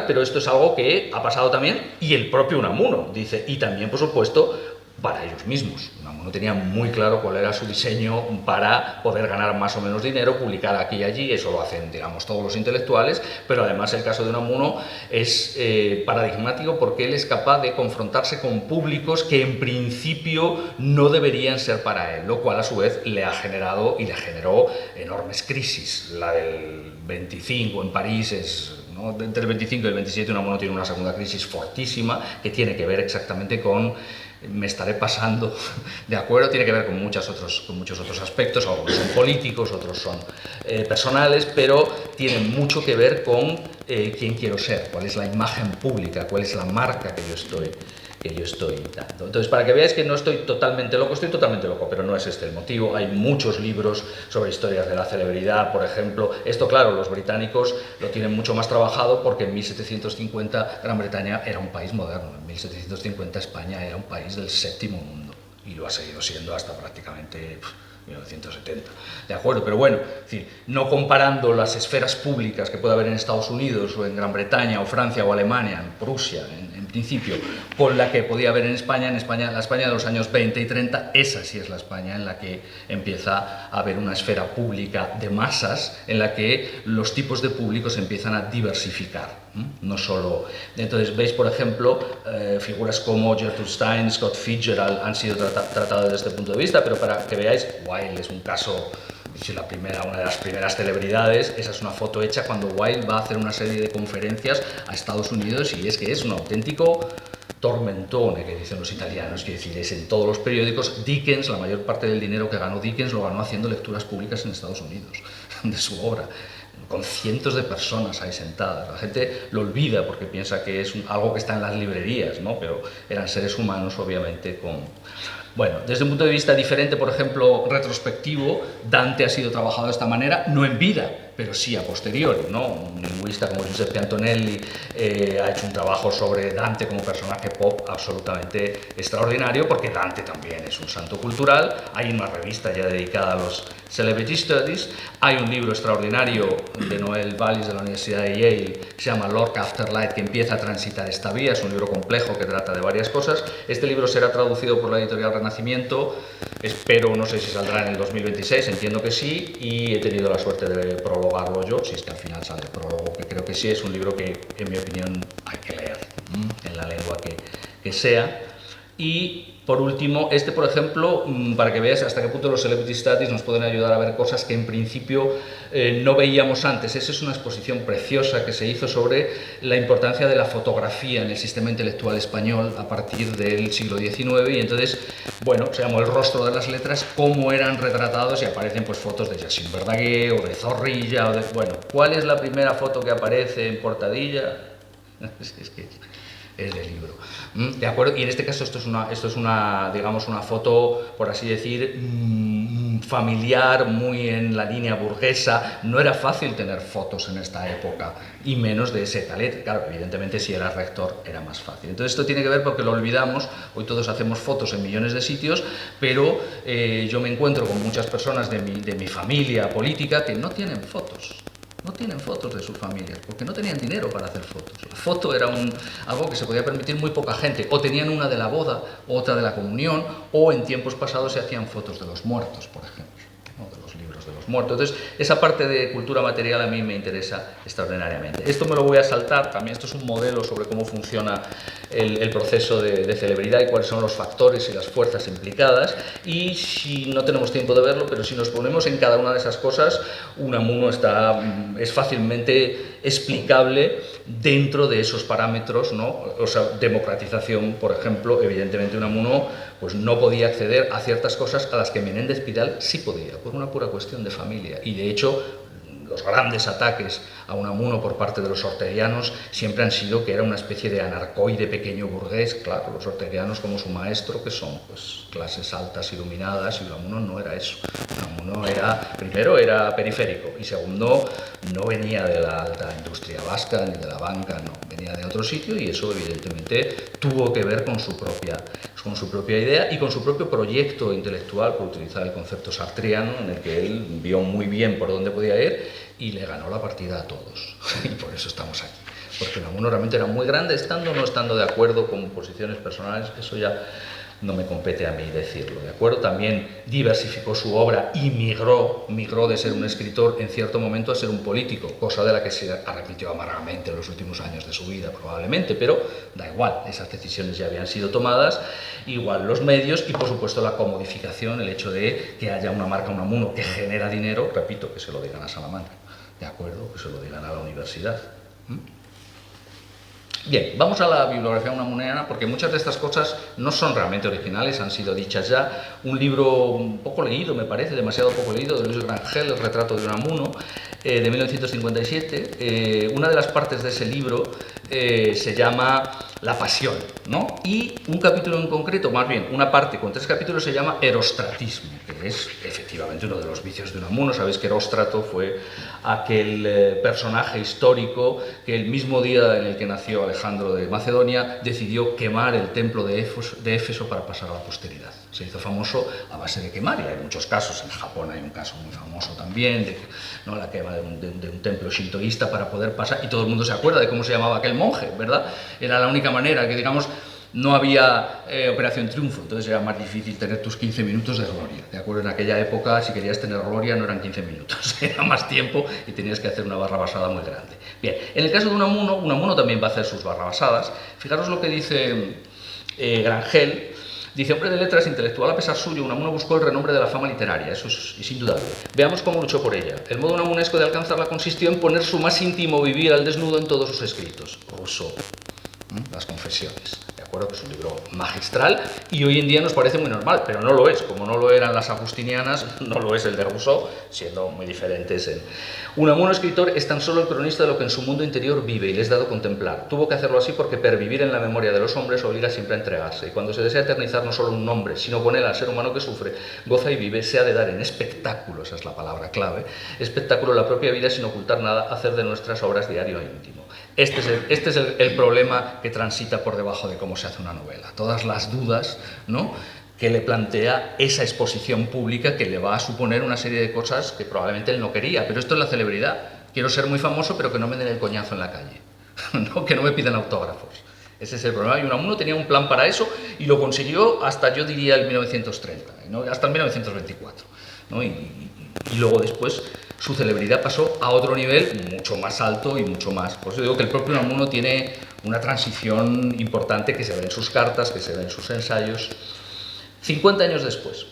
pero esto es algo que ha pasado también, y el propio Unamuno dice, y también, por supuesto, para ellos mismos. Unamuno tenía muy claro cuál era su diseño para poder ganar más o menos dinero, publicar aquí y allí, eso lo hacen, digamos, todos los intelectuales, pero además el caso de Unamuno es paradigmático porque él es capaz de confrontarse con públicos que en principio no deberían ser para él, lo cual a su vez le ha generado y le generó enormes crisis. La del 25 en París es... ¿no? Entre el 25 y el 27 Unamuno tiene una segunda crisis fortísima que tiene que ver exactamente con me estaré pasando, ¿de acuerdo? Tiene que ver con muchos otros aspectos, algunos son políticos, otros son personales, pero tiene mucho que ver con quién quiero ser, cuál es la imagen pública, cuál es la marca que yo estoy dando. Entonces, para que veáis que no estoy totalmente loco, pero no es este el motivo. Hay muchos libros sobre historias de la celebridad, por ejemplo. Esto, claro, los británicos lo tienen mucho más trabajado porque en 1750 Gran Bretaña era un país moderno, en 1750 España era un país del séptimo mundo y lo ha seguido siendo hasta prácticamente 1970, ¿de acuerdo? Pero bueno, es decir, no comparando las esferas públicas que puede haber en Estados Unidos o en Gran Bretaña o Francia o Alemania, en Prusia, en principio, con la que podía haber en España, la España de los años 20 y 30, esa sí es la España en la que empieza a haber una esfera pública de masas, en la que los tipos de públicos empiezan a diversificar, no solo... Entonces, veis, por ejemplo, figuras como Gertrude Stein, Scott Fitzgerald han sido tratadas desde este punto de vista, pero para que veáis, Wilde es un caso... una de las primeras celebridades. Esa es una foto hecha cuando Wilde va a hacer una serie de conferencias a Estados Unidos y es que es un auténtico tormentone, que dicen los italianos, quiere decir, es en todos los periódicos. Dickens, la mayor parte del dinero que ganó Dickens lo ganó haciendo lecturas públicas en Estados Unidos de su obra, con cientos de personas ahí sentadas. La gente lo olvida porque piensa que es algo que está en las librerías, ¿no? Pero eran seres humanos, obviamente, con... Bueno, desde un punto de vista diferente, por ejemplo, retrospectivo, Dante ha sido trabajado de esta manera, no en vida, pero sí a posteriori, ¿no? Un lingüista como Giuseppe Antonelli ha hecho un trabajo sobre Dante como personaje pop absolutamente extraordinario, porque Dante también es un santo cultural. Hay una revista ya dedicada a los Celebrity Studies, hay un libro extraordinario de Noel Vallis de la Universidad de Yale que se llama Lorca Afterlife, que empieza a transitar esta vía, es un libro complejo que trata de varias cosas. Este libro será traducido por la editorial Renacimiento, espero, no sé si saldrá en el 2026, entiendo que sí, y he tenido la suerte de prologarlo yo, si es que al final sale el prólogo, que creo que sí, es un libro que, en mi opinión, hay que leer en la lengua que sea. Y por último, por ejemplo, para que veas hasta qué punto los Celebrity Studies nos pueden ayudar a ver cosas que en principio no veíamos antes. Esa es una exposición preciosa que se hizo sobre la importancia de la fotografía en el sistema intelectual español a partir del siglo XIX, y entonces, bueno, se llamó El rostro de las letras, cómo eran retratados, y aparecen pues fotos de Jacint Verdaguer o de Zorrilla, bueno, ¿cuál es la primera foto que aparece en portadilla? Es que es del libro, ¿de acuerdo? Y en este caso esto es una digamos, una foto, por así decir, familiar, muy en la línea burguesa. No era fácil tener fotos en esta época, y menos de ese talento. Claro, evidentemente si eras rector era más fácil. Entonces esto tiene que ver porque lo olvidamos, hoy todos hacemos fotos en millones de sitios, pero yo me encuentro con muchas personas de mi familia política que no tienen fotos. No tienen fotos de sus familias, porque no tenían dinero para hacer fotos. La foto era algo que se podía permitir muy poca gente. O tenían una de la boda, otra de la comunión, o en tiempos pasados se hacían fotos de los muertos, por ejemplo. ¿no? De los libros de los muertos. Entonces, esa parte de cultura material a mí me interesa extraordinariamente. Esto me lo voy a saltar, también esto es un modelo sobre cómo funciona el proceso de celebridad y cuáles son los factores y las fuerzas implicadas, y si no tenemos tiempo de verlo, pero si nos ponemos en cada una de esas cosas, Unamuno es fácilmente explicable dentro de esos parámetros, ¿no? O sea, democratización, por ejemplo, evidentemente Unamuno pues no podía acceder a ciertas cosas a las que Menéndez Pidal sí podía, por una pura cuestión de familia, y de hecho los grandes ataques a Unamuno por parte de los orteguianos siempre han sido que era una especie de anarcoide pequeño burgués. Claro, los orteguianos como su maestro, que son pues clases altas iluminadas, y Unamuno no era eso. Unamuno primero era periférico, y segundo, no venía de la alta industria vasca ni de la banca, no, venía de otro sitio, y eso evidentemente tuvo que ver con su propia idea y con su propio proyecto intelectual, por utilizar el concepto sartreano, en el que él vio muy bien por dónde podía ir y le ganó la partida a todos. Y por eso estamos aquí. Porque Unamuno realmente era muy grande, estando o no estando de acuerdo con posiciones personales, eso ya no me compete a mí decirlo, ¿de acuerdo? También diversificó su obra y migró de ser un escritor en cierto momento a ser un político, cosa de la que se arrepintió amargamente en los últimos años de su vida probablemente, pero da igual, esas decisiones ya habían sido tomadas, igual los medios y por supuesto la comodificación, el hecho de que haya una marca Unamuno que genera dinero, repito, que se lo digan a Salamanca, ¿de acuerdo? Que se lo digan a la universidad. Bien, vamos a la bibliografía unamuniana, porque muchas de estas cosas no son realmente originales, han sido dichas ya. Un libro poco leído, me parece, demasiado poco leído, de Luis Grangel, El retrato de Unamuno, de 1957. Una de las partes de ese libro se llama La pasión, ¿no? Y un capítulo en concreto, más bien, una parte con 3 capítulos se llama Erostratismo, que es efectivamente uno de los vicios de Unamuno. Sabéis que Eróstrato fue aquel personaje histórico que el mismo día en el que nació Alejandro de Macedonia decidió quemar el templo de Éfeso para pasar a la posteridad. Se hizo famoso a base de quemar, y hay muchos casos. En Japón hay un caso muy famoso también, de ¿no? la quema de un templo shintoísta para poder pasar, y todo el mundo se acuerda de cómo se llamaba aquel monje, ¿verdad? Era la única manera que, digamos, no había Operación Triunfo, entonces era más difícil tener tus 15 minutos de gloria, ¿de acuerdo? En aquella época, si querías tener gloria, no eran 15 minutos, era más tiempo y tenías que hacer una barra basada muy grande. Bien, en el caso de Unamuno también va a hacer sus barrabasadas. Fijaros lo que dice Grangel. Dice, hombre de letras, intelectual a pesar suyo, Unamuno buscó el renombre de la fama literaria, eso es indudable. Veamos cómo luchó por ella. El modo unamunesco de alcanzarla consistió en poner su más íntimo vivir al desnudo en todos sus escritos. Rousseau, Las confesiones, ¿de acuerdo? Que es un libro magistral y hoy en día nos parece muy normal, pero no lo es. Como no lo eran las agustinianas, no lo es el de Rousseau, siendo muy diferentes. Unamuno, escritor, es tan solo el cronista de lo que en su mundo interior vive y le es dado contemplar. Tuvo que hacerlo así porque pervivir en la memoria de los hombres obliga siempre a entregarse. Y cuando se desea eternizar no solo un nombre, sino con él al ser humano que sufre, goza y vive, se ha de dar en espectáculo, esa es la palabra clave, espectáculo la propia vida sin ocultar nada, hacer de nuestras obras diario e íntimo. Este es el problema que transita por debajo de cómo se hace una novela. Todas las dudas, ¿no?, que le plantea esa exposición pública que le va a suponer una serie de cosas que probablemente él no quería. Pero esto es la celebridad. Quiero ser muy famoso, pero que no me den el coñazo en la calle, ¿no?, que no me pidan autógrafos. Ese es el problema. Y Unamuno tenía un plan para eso y lo consiguió hasta, yo diría, el 1930, ¿no?, hasta el 1924, ¿no? Y luego después su celebridad pasó a otro nivel mucho más alto y mucho más. Por eso digo que el propio Unamuno tiene una transición importante que se ve en sus cartas, que se ve en sus ensayos. 50 años después,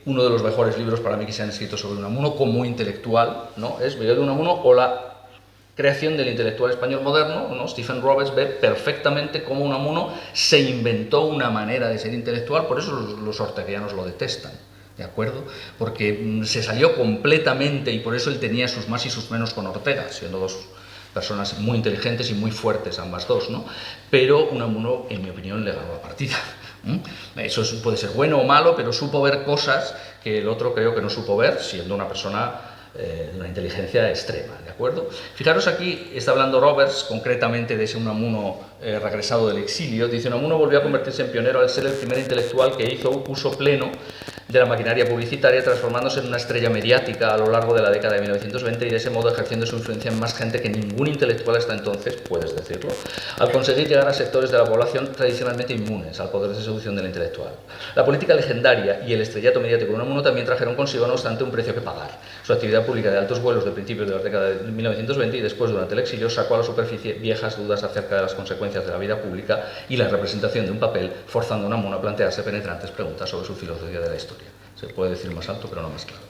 uno de los mejores libros para mí que se han escrito sobre Unamuno como intelectual, ¿no?, es Miguel de Unamuno o la creación del intelectual español moderno, ¿no? Stephen Roberts ve perfectamente cómo Unamuno se inventó una manera de ser intelectual, por eso los orteguianos lo detestan, ¿de acuerdo? Porque se salió completamente y por eso él tenía sus más y sus menos con Ortega, siendo dos personas muy inteligentes y muy fuertes ambas dos, ¿no? Pero Unamuno, en mi opinión, le ganó la partida. Eso puede ser bueno o malo, pero supo ver cosas que el otro creo que no supo ver, siendo una persona de una inteligencia extrema, ¿de acuerdo? Fijaros aquí, está hablando Roberts concretamente de ese Unamuno regresado del exilio, dice: Unamuno volvió a convertirse en pionero al ser el primer intelectual que hizo uso pleno de la maquinaria publicitaria, transformándose en una estrella mediática a lo largo de la década de 1920 y de ese modo ejerciendo su influencia en más gente que ningún intelectual hasta entonces, puedes decirlo, al conseguir llegar a sectores de la población tradicionalmente inmunes al poder de seducción del intelectual. La política legendaria y el estrellato mediático de Unamuno también trajeron consigo, no obstante, un precio que pagar. Su actividad pública de altos vuelos de principios de la década de 1920 y después, durante el exilio, sacó a la superficie viejas dudas acerca de las consecuencias de la vida pública y la representación de un papel, forzando a Unamuno a plantearse penetrantes preguntas sobre su filosofía de la historia. Se puede decir más alto, pero no más claro.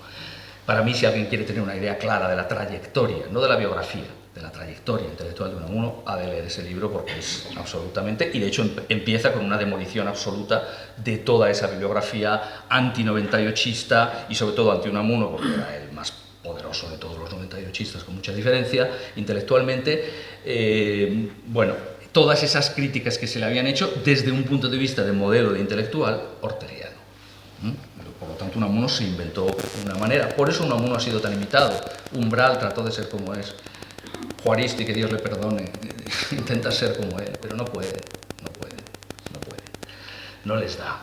Para mí, si alguien quiere tener una idea clara de la trayectoria, no de la biografía, de la trayectoria intelectual de Unamuno, ha de leer ese libro porque es absolutamente, y de hecho empieza con una demolición absoluta de toda esa bibliografía anti-98ista y sobre todo anti-Unamuno, porque era el más poderoso de todos los 98istas, con mucha diferencia, intelectualmente. Bueno, todas esas críticas que se le habían hecho desde un punto de vista de modelo de intelectual orteguiano. Por lo tanto, Unamuno se inventó una manera. Por eso Unamuno ha sido tan imitado. Umbral trató de ser como es. Juaristi, que Dios le perdone, intenta ser como él, pero no puede. No les da.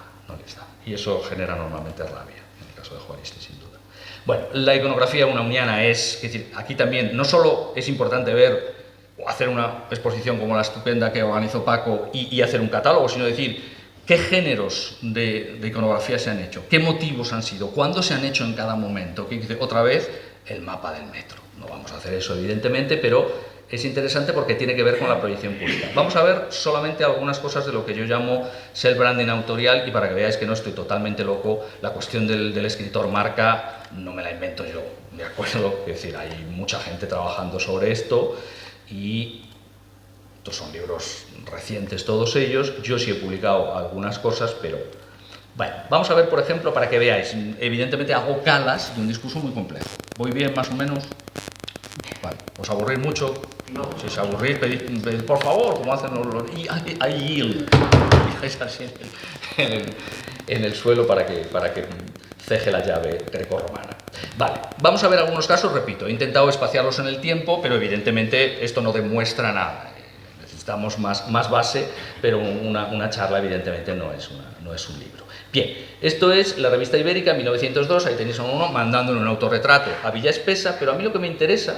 Y eso genera normalmente rabia, en el caso de Juaristi, sin duda. Bueno, la iconografía unamuniana es decir, aquí también no solo es importante ver o hacer una exposición como la estupenda que organizó Paco y hacer un catálogo, sino decir qué géneros de iconografía se han hecho, qué motivos han sido, cuándo se han hecho en cada momento. Otra vez, el mapa del metro. No vamos a hacer eso, evidentemente, pero es interesante porque tiene que ver con la proyección pública. Vamos a ver solamente algunas cosas de lo que yo llamo self-branding autorial, y para que veáis que no estoy totalmente loco, la cuestión del escritor marca no me la invento yo, ¿de acuerdo? Es decir, hay mucha gente trabajando sobre esto y estos son libros recientes todos ellos. Yo sí he publicado algunas cosas, pero bueno, vamos a ver, por ejemplo, para que veáis, evidentemente hago calas de un discurso muy complejo. ¿Voy bien más o menos? Vale, ¿os aburrís mucho? No. Si os aburrís, pedid por favor, como hacen los... I yield. Fijáis así en el suelo para que ceje la llave grecorromana. Vale, vamos a ver algunos casos, repito, he intentado espaciarlos en el tiempo, pero evidentemente esto no demuestra nada. Necesitamos más base, pero una charla evidentemente no es un libro. Bien, esto es la revista Ibérica, 1902, ahí tenéis a uno mandándole un autorretrato a Villa Espesa, pero a mí lo que me interesa,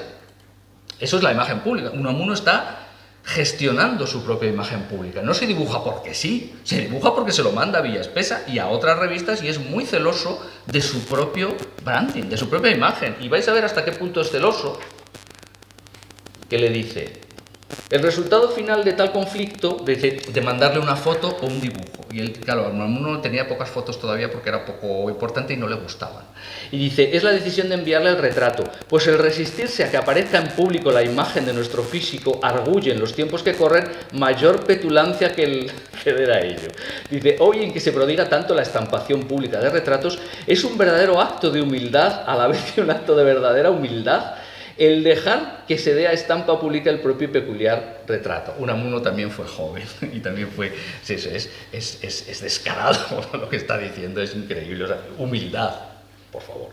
eso es la imagen pública. Unamuno está gestionando su propia imagen pública, no se dibuja porque sí, se dibuja porque se lo manda a Villa Espesa y a otras revistas y es muy celoso de su propio branding, de su propia imagen. Y vais a ver hasta qué punto es celoso, que le dice: el resultado final de tal conflicto, de mandarle una foto o un dibujo. Y él, claro, Unamuno tenía pocas fotos todavía porque era poco importante y no le gustaban. Y dice: es la decisión de enviarle el retrato, pues el resistirse a que aparezca en público la imagen de nuestro físico arguye en los tiempos que corren mayor petulancia que el ceder a ello. Dice: hoy en que se prodiga tanto la estampación pública de retratos, es un verdadero acto de humildad a la vez que un acto de verdadera humildad el dejar que se dé a estampa pública el propio y peculiar retrato. Unamuno también fue joven y también fue... Es descarado lo que está diciendo, es increíble. O sea, humildad, por favor.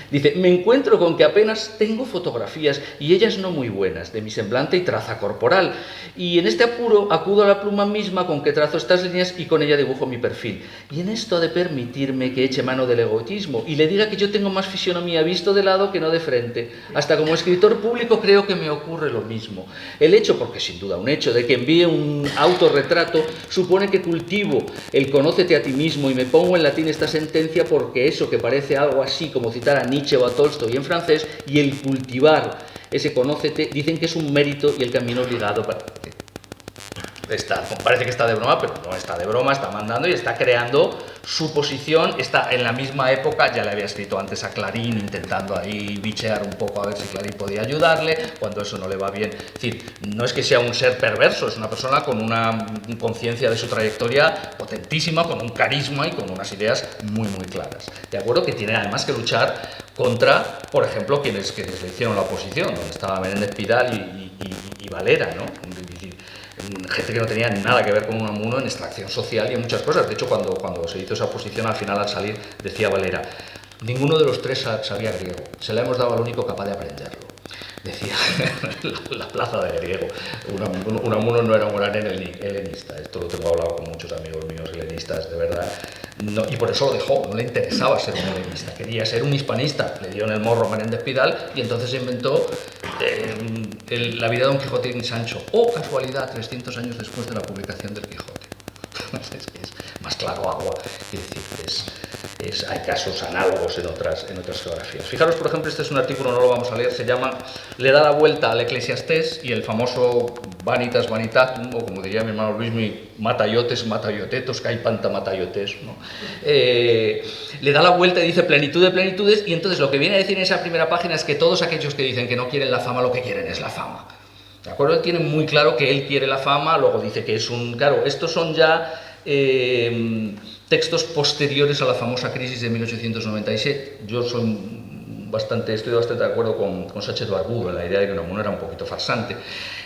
Dice: me encuentro con que apenas tengo fotografías, y ellas no muy buenas, de mi semblante y traza corporal, y en este apuro acudo a la pluma misma con que trazo estas líneas y con ella dibujo mi perfil. Y en esto ha de permitirme que eche mano del egoísmo y le diga que yo tengo más fisionomía visto de lado que no de frente. Hasta como escritor público creo que me ocurre lo mismo. El hecho, porque sin duda un hecho, de que envíe un autorretrato supone que cultivo el conócete a ti mismo y me pongo en latín esta sentencia, porque eso que parece algo así como citar a Nietzsche o a Tolstoy en francés, y el cultivar ese conócete, dicen que es un mérito y el camino obligado para... Parece que está de broma, pero no está de broma, está mandando y está creando su posición. Está en la misma época, ya le había escrito antes a Clarín, intentando ahí bichear un poco a ver si Clarín podía ayudarle, cuando eso no le va bien. Es decir, no es que sea un ser perverso, es una persona con una conciencia de su trayectoria potentísima, con un carisma y con unas ideas muy claras. De acuerdo, que tiene además que luchar contra, por ejemplo, quienes le hicieron la oposición, donde estaba Menéndez Pidal y Valera, ¿no? Gente que no tenía nada que ver con Unamuno en extracción social y en muchas cosas. De hecho, cuando se hizo esa oposición, al final, al salir, decía Valera: ninguno de los tres sabía griego, se la hemos dado al único capaz de aprenderlo. decía la plaza de Griego. Unamuno no era un gran helenista, esto lo tengo hablado con muchos amigos míos helenistas, de verdad. No, y por eso lo dejó, no le interesaba ser un helenista, quería ser un hispanista. Le dio en el morro Menéndez Pidal y entonces se inventó la vida de Don Quijote y Sancho. ¡Oh, casualidad! 300 años después de la publicación del Quijote. Es que es más claro agua, es decir, hay casos análogos en otras geografías. Fijaros, por ejemplo, este es un artículo, no lo vamos a leer, se llama Le da la vuelta al Eclesiastés, y el famoso Vanitas Vanitatum, o como diría mi hermano Luismi, Matayotes Matayotetos, que hay panta matayotes, ¿no? Le da la vuelta y dice plenitud de plenitudes, y entonces lo que viene a decir en esa primera página es que todos aquellos que dicen que no quieren la fama, lo que quieren es la fama. ¿De acuerdo? Él tiene muy claro que él quiere la fama, luego dice que es un... Claro, estos son ya textos posteriores a la famosa crisis de 1897. Yo estoy bastante de acuerdo con Sánchez Barbudo en la idea de que Unamuno era un poquito farsante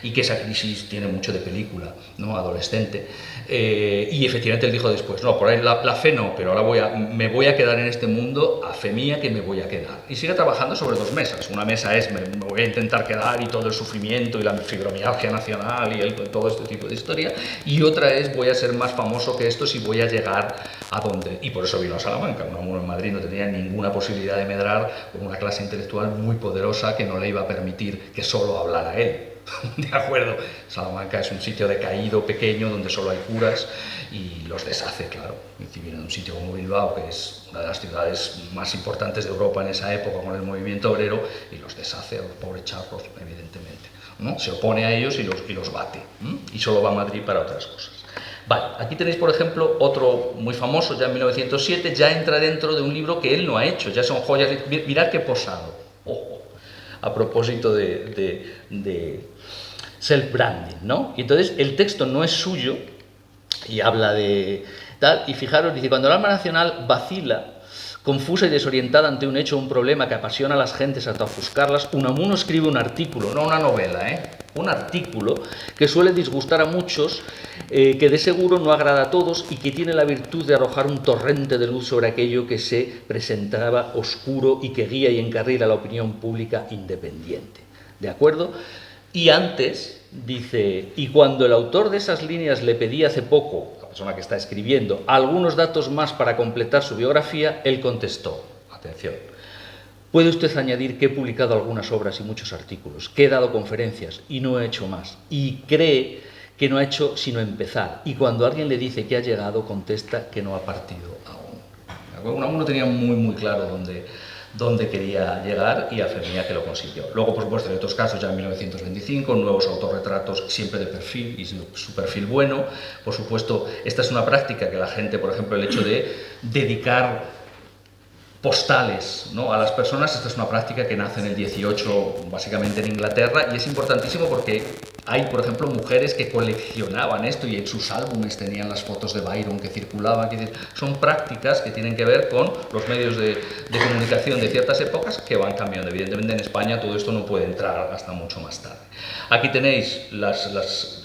y que esa crisis tiene mucho de película, ¿no? Adolescente. Y efectivamente él dijo después, no, por ahí la fe no, pero ahora me voy a quedar en este mundo, a fe mía que me voy a quedar. Y sigue trabajando sobre dos mesas. Una mesa es, me voy a intentar quedar y todo el sufrimiento y la fibromialgia nacional y todo este tipo de historia. Y otra es, voy a ser más famoso que estos y voy a llegar a donde. Y por eso vino a Salamanca. Unamuno en Madrid no tenía ninguna posibilidad de medrar con una clase intelectual muy poderosa que no le iba a permitir que solo hablara él. ¿De acuerdo? Salamanca es un sitio decaído, pequeño, donde solo hay curas y los deshace, claro. Y viene de un sitio como Bilbao, que es una de las ciudades más importantes de Europa en esa época con el movimiento obrero, y los deshace a los pobres charros, evidentemente, ¿no? Se opone a ellos y los bate, ¿no? Y solo va a Madrid para otras cosas. Vale, aquí tenéis, por ejemplo, otro muy famoso, ya en 1907, ya entra dentro de un libro que él no ha hecho, ya son joyas. Mirad qué posado, ojo, a propósito de self-branding, ¿no? Y entonces el texto no es suyo y habla de tal, y fijaros, dice, cuando el alma nacional vacila, confusa y desorientada ante un hecho o un problema que apasiona a las gentes hasta ofuscarlas, Unamuno escribe un artículo, no una novela, un artículo que suele disgustar a muchos, que de seguro no agrada a todos y que tiene la virtud de arrojar un torrente de luz sobre aquello que se presentaba oscuro y que guía y encarrila la opinión pública independiente. ¿De acuerdo? Y antes dice, y cuando el autor de esas líneas le pedía hace poco, la persona que está escribiendo, algunos datos más para completar su biografía, él contestó, atención, puede usted añadir que he publicado algunas obras y muchos artículos, que he dado conferencias y no he hecho más, y cree que no ha hecho sino empezar, y cuando alguien le dice que ha llegado, contesta que no ha partido aún. Unamuno tenía muy claro dónde quería llegar y afirmaba que lo consiguió. Luego, por supuesto, en otros casos, ya en 1925, nuevos autorretratos siempre de perfil y su perfil bueno. Por supuesto, esta es una práctica que la gente, por ejemplo, el hecho de dedicar postales, ¿no?, a las personas, esta es una práctica que nace en el 18, básicamente en Inglaterra, y es importantísimo porque hay, por ejemplo, mujeres que coleccionaban esto y en sus álbumes tenían las fotos de Byron que circulaban. Son prácticas que tienen que ver con los medios de comunicación de ciertas épocas que van cambiando. Evidentemente en España todo esto no puede entrar hasta mucho más tarde. Aquí tenéis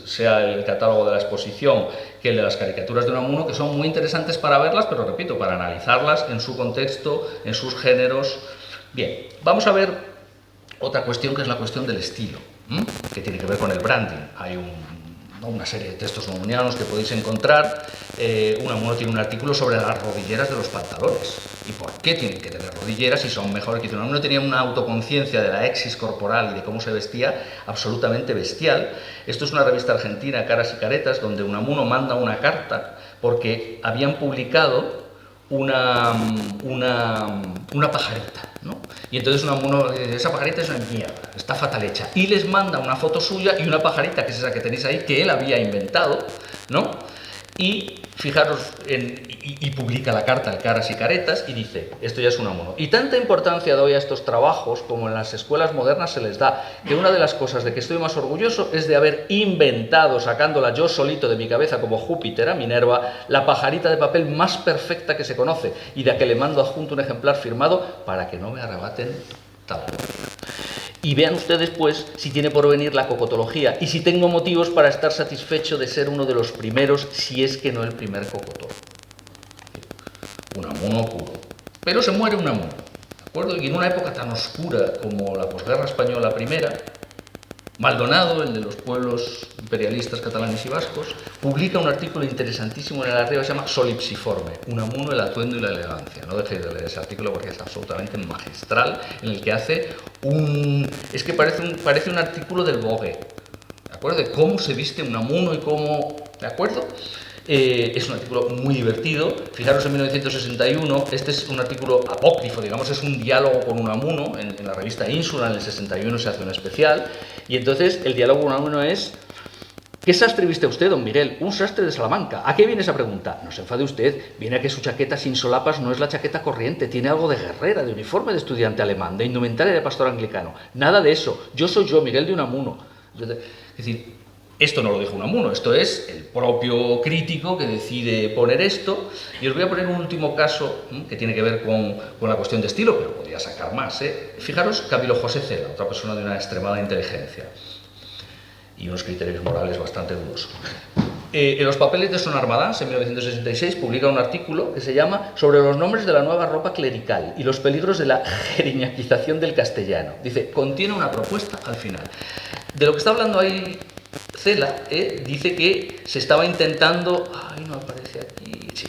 sea el catálogo de la exposición que el de las caricaturas de Unamuno, que son muy interesantes para verlas, pero repito, para analizarlas en su contexto, en sus géneros. Bien, vamos a ver otra cuestión, que es la cuestión del estilo, que tiene que ver con el branding. Hay una serie de textos unamunianos que podéis encontrar. Unamuno tiene un artículo sobre las rodilleras de los pantalones y por qué tienen que tener rodilleras si son mejores que... Unamuno tenía una autoconciencia de la exis corporal y de cómo se vestía absolutamente bestial. Esto es una revista argentina, Caras y Caretas, donde Unamuno manda una carta porque habían publicado una pajarita, ¿no? Y entonces Unamuno dice, esa pajarita es una mierda, está fatal hecha, y les manda una foto suya y una pajarita, que es esa que tenéis ahí, que él había inventado, ¿no? Y fijaros, y publica la carta al Caras y Caretas y dice, esto ya es Unamuno. Y tanta importancia doy a estos trabajos como en las escuelas modernas se les da, que una de las cosas de que estoy más orgulloso es de haber inventado, sacándola yo solito de mi cabeza como Júpiter a Minerva, la pajarita de papel más perfecta que se conoce, y de a que le mando adjunto un ejemplar firmado para que no me arrebaten tal. Y vean ustedes, pues, si tiene por venir la cocotología y si tengo motivos para estar satisfecho de ser uno de los primeros, si es que no el primer cocotor. Unamuno puro. Pero se muere Unamuno, ¿de ¿De acuerdo? Y en una época tan oscura como la posguerra española primera, Maldonado, el de los pueblos imperialistas catalanes y vascos, publica un artículo interesantísimo en el Arreo que se llama Solipsiforme, Unamuno, el atuendo y la elegancia. No dejéis de leer ese artículo porque es absolutamente magistral, en el que hace un... es que parece un artículo del Vogue, ¿de acuerdo? De cómo se viste Unamuno y cómo... ¿de acuerdo? Es un artículo muy divertido. Fijaros, en 1961, este es un artículo apócrifo, digamos, es un diálogo con Unamuno, en la revista Ínsula, en el 61 se hace un especial, y entonces el diálogo con Unamuno es: ¿qué sastre viste usted, don Miguel? Un sastre de Salamanca. ¿A qué viene esa pregunta? No se enfade usted, viene a que su chaqueta sin solapas no es la chaqueta corriente, tiene algo de guerrera, de uniforme de estudiante alemán, de indumentaria de pastor anglicano. Nada de eso, yo soy yo, Miguel de Unamuno. Es decir, esto no lo dijo Unamuno, esto es el propio crítico que decide poner esto. Y os voy a poner un último caso que tiene que ver con la cuestión de estilo, pero podría sacar más. Fijaros, Camilo José Cela, otra persona de una extremada inteligencia y unos criterios morales bastante dudosos. En los papeles de Son Armadans, en 1966, publica un artículo que se llama Sobre los nombres de la nueva ropa clerical y los peligros de la jeriñaquización del castellano. Dice, contiene una propuesta al final. De lo que está hablando ahí Cela, dice que se estaba intentando... Ay, no aparece aquí... Sí.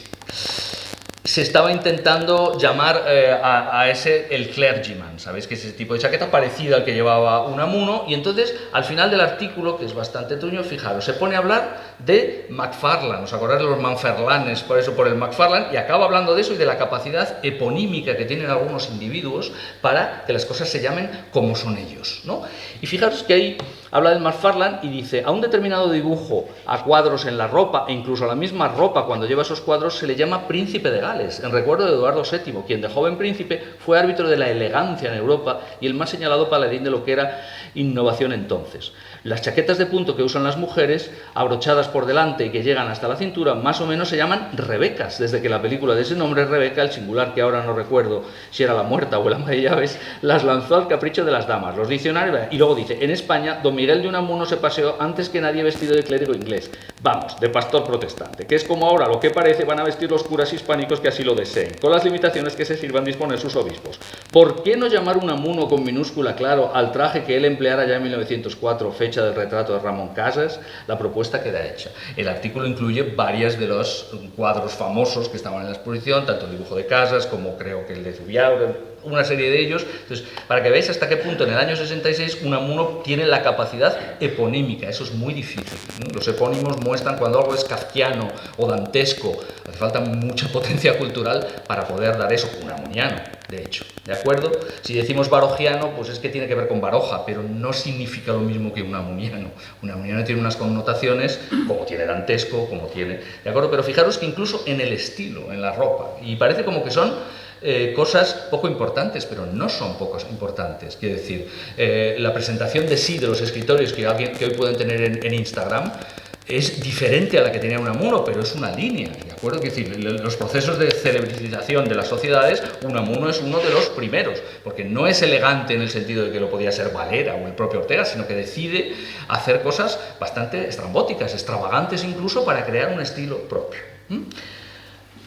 Se estaba intentando llamar a ese el clergyman, ¿sabéis? Que es ese tipo de chaqueta parecida al que llevaba Unamuno, y entonces al final del artículo, que es bastante truño, fijaros, se pone a hablar de McFarlane, ¿os acordáis de los Manferlanes? Por eso, por el McFarlane, y acaba hablando de eso y de la capacidad eponímica que tienen algunos individuos para que las cosas se llamen como son ellos, ¿no? Y fijaros que ahí habla del McFarlane y dice, a un determinado dibujo, a cuadros en la ropa, e incluso a la misma ropa cuando lleva esos cuadros, se le llama príncipe de Gales, en recuerdo de Eduardo VII, quien de joven príncipe fue árbitro de la elegancia en Europa y el más señalado paladín de lo que era innovación entonces. Las chaquetas de punto que usan las mujeres, abrochadas por delante y que llegan hasta la cintura, más o menos se llaman rebecas, desde que la película de ese nombre, Rebeca, el singular que ahora no recuerdo si era la muerta o el ama de llaves, las lanzó al capricho de las damas. Los diccionarios, y luego dice, en España, don Miguel de Unamuno se paseó antes que nadie vestido de clérigo inglés, vamos, de pastor protestante, que es como ahora lo que parece van a vestir los curas hispánicos que así lo deseen, con las limitaciones que se sirvan disponer sus obispos. ¿Por qué no llamar Unamuno con minúscula, claro, al traje que él empleara ya en 1904, fecha del retrato de Ramón Casas? La propuesta queda hecha. El artículo incluye varios de los cuadros famosos que estaban en la exposición, tanto el dibujo de Casas como creo que el de Zubiaur, una serie de ellos. Entonces, para que veáis hasta qué punto en el año 66 Unamuno tiene la capacidad eponímica, eso es muy difícil, ¿no? Los epónimos muestran cuando algo es kafkiano o dantesco, hace falta mucha potencia cultural para poder dar eso, unamuniano, de hecho, ¿de acuerdo? Si decimos barogiano, pues es que tiene que ver con Baroja, pero no significa lo mismo que unamuniano. Unamuniano tiene unas connotaciones, como tiene dantesco, como tiene, ¿de acuerdo? Pero fijaros que incluso en el estilo, en la ropa, y parece como que son cosas poco importantes, pero no son pocos importantes. Quiero decir, la presentación de sí de los escritores que hoy pueden tener en Instagram es diferente a la que tenía Unamuno, pero es una línea, ¿de acuerdo? Es decir, los procesos de celebrización de las sociedades, Unamuno es uno de los primeros, porque no es elegante en el sentido de que lo podía ser Valera o el propio Ortega, sino que decide hacer cosas bastante estrambóticas, extravagantes incluso, para crear un estilo propio.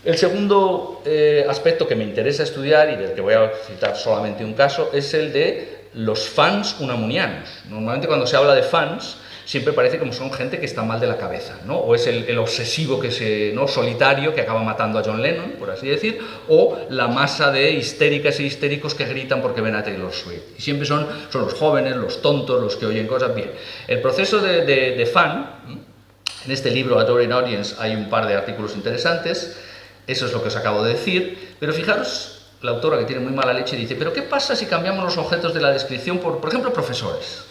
El segundo aspecto que me interesa estudiar y del que voy a citar solamente un caso es el de los fans unamunianos. Normalmente cuando se habla de fans siempre parece como son gente que está mal de la cabeza, ¿no? O es el obsesivo ¿no? solitario que acaba matando a John Lennon, por así decir, o la masa de histéricas e histéricos que gritan porque ven a Taylor Swift. Y siempre son los jóvenes, los tontos, los que oyen cosas bien. El proceso de fan, en este libro Adoring Audience hay un par de artículos interesantes. Eso es lo que os acabo de decir, pero fijaros, la autora, que tiene muy mala leche, dice, ¿pero qué pasa si cambiamos los objetos de la descripción por ejemplo, profesores?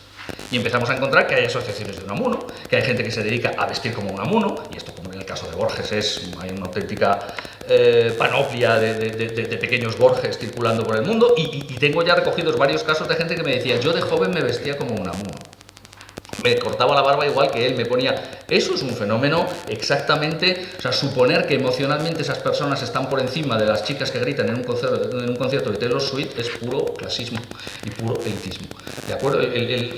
Y empezamos a encontrar que hay asociaciones de Unamuno, que hay gente que se dedica a vestir como Unamuno, y esto, como en el caso de Borges, hay una auténtica panoplia de pequeños Borges circulando por el mundo, y tengo ya recogidos varios casos de gente que me decía, yo de joven me vestía como Unamuno. Me cortaba la barba igual que él, me ponía... Eso es un fenómeno exactamente... O sea, suponer que emocionalmente esas personas están por encima de las chicas que gritan en un concierto de Taylor Swift es puro clasismo y puro elitismo. ¿De acuerdo?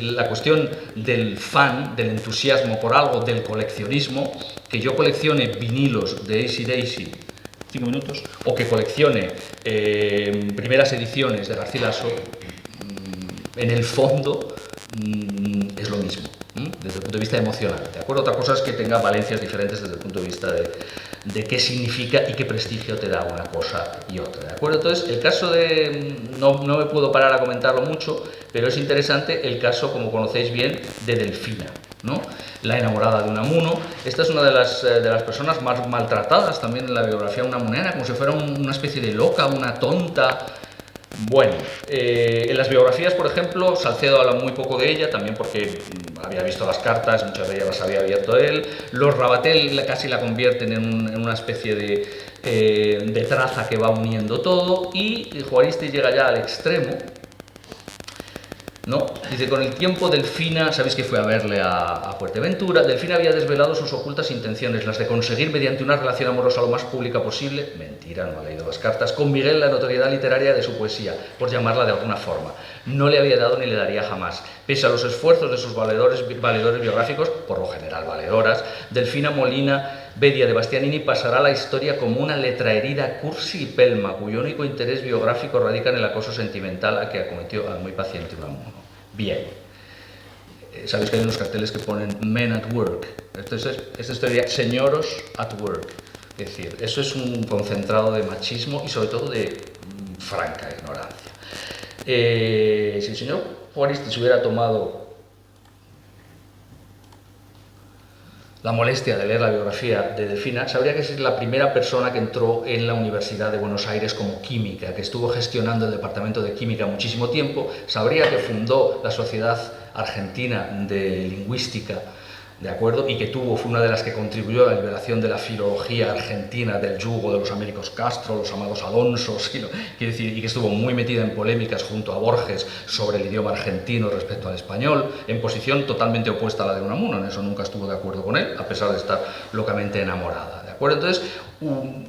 La cuestión del fan, del entusiasmo por algo, del coleccionismo, que yo coleccione vinilos de AC/DC 5 minutos, o que coleccione primeras ediciones de Garcilaso, en el fondo es lo mismo, desde el punto de vista emocional, ¿de acuerdo? Otra cosa es que tenga valencias diferentes desde el punto de vista de qué significa y qué prestigio te da una cosa y otra, ¿de acuerdo? Entonces, el caso de... no me puedo parar a comentarlo mucho, pero es interesante el caso, como conocéis bien, de Delfina, ¿no? La enamorada de Unamuno. Esta es una de las personas más maltratadas también en la biografía unamunera, como si fuera una especie de loca, una tonta. Bueno, en las biografías, por ejemplo, Salcedo habla muy poco de ella, también porque había visto las cartas, muchas de ellas las había abierto él. Los Rabatel casi la convierten en una especie de traza que va uniendo todo, y Juaristi llega ya al extremo, ¿no? Dice, con el tiempo Delfina, sabéis que fue a verle a Fuerteventura, Delfina había desvelado sus ocultas intenciones, las de conseguir mediante una relación amorosa lo más pública posible, mentira, no ha leído las cartas, con Miguel la notoriedad literaria de su poesía, por llamarla de alguna forma. No le había dado ni le daría jamás. Pese a los esfuerzos de sus valedores biográficos, por lo general valedoras, Delfina Molina Bedia de Bastianini pasará a la historia como una letraherida cursi y pelma, cuyo único interés biográfico radica en el acoso sentimental a que acometió al muy paciente Unamuno. Bien. Sabéis que hay unos carteles que ponen Men at Work. Entonces, esto sería Señoros at Work. Es decir, eso es un concentrado de machismo y sobre todo de franca ignorancia. Si el señor Juaristi se hubiera tomado la molestia de leer la biografía de Delfina, sabría que es la primera persona que entró en la Universidad de Buenos Aires como química, que estuvo gestionando el departamento de química muchísimo tiempo, sabría que fundó la Sociedad Argentina de Lingüística, ¿de acuerdo? Y que fue una de las que contribuyó a la liberación de la filología argentina del yugo de los Américos Castro, los amados Alonsos, quiero decir, y que estuvo muy metida en polémicas junto a Borges sobre el idioma argentino respecto al español, en posición totalmente opuesta a la de Unamuno. En eso nunca estuvo de acuerdo con él, a pesar de estar locamente enamorada, ¿de acuerdo? Entonces,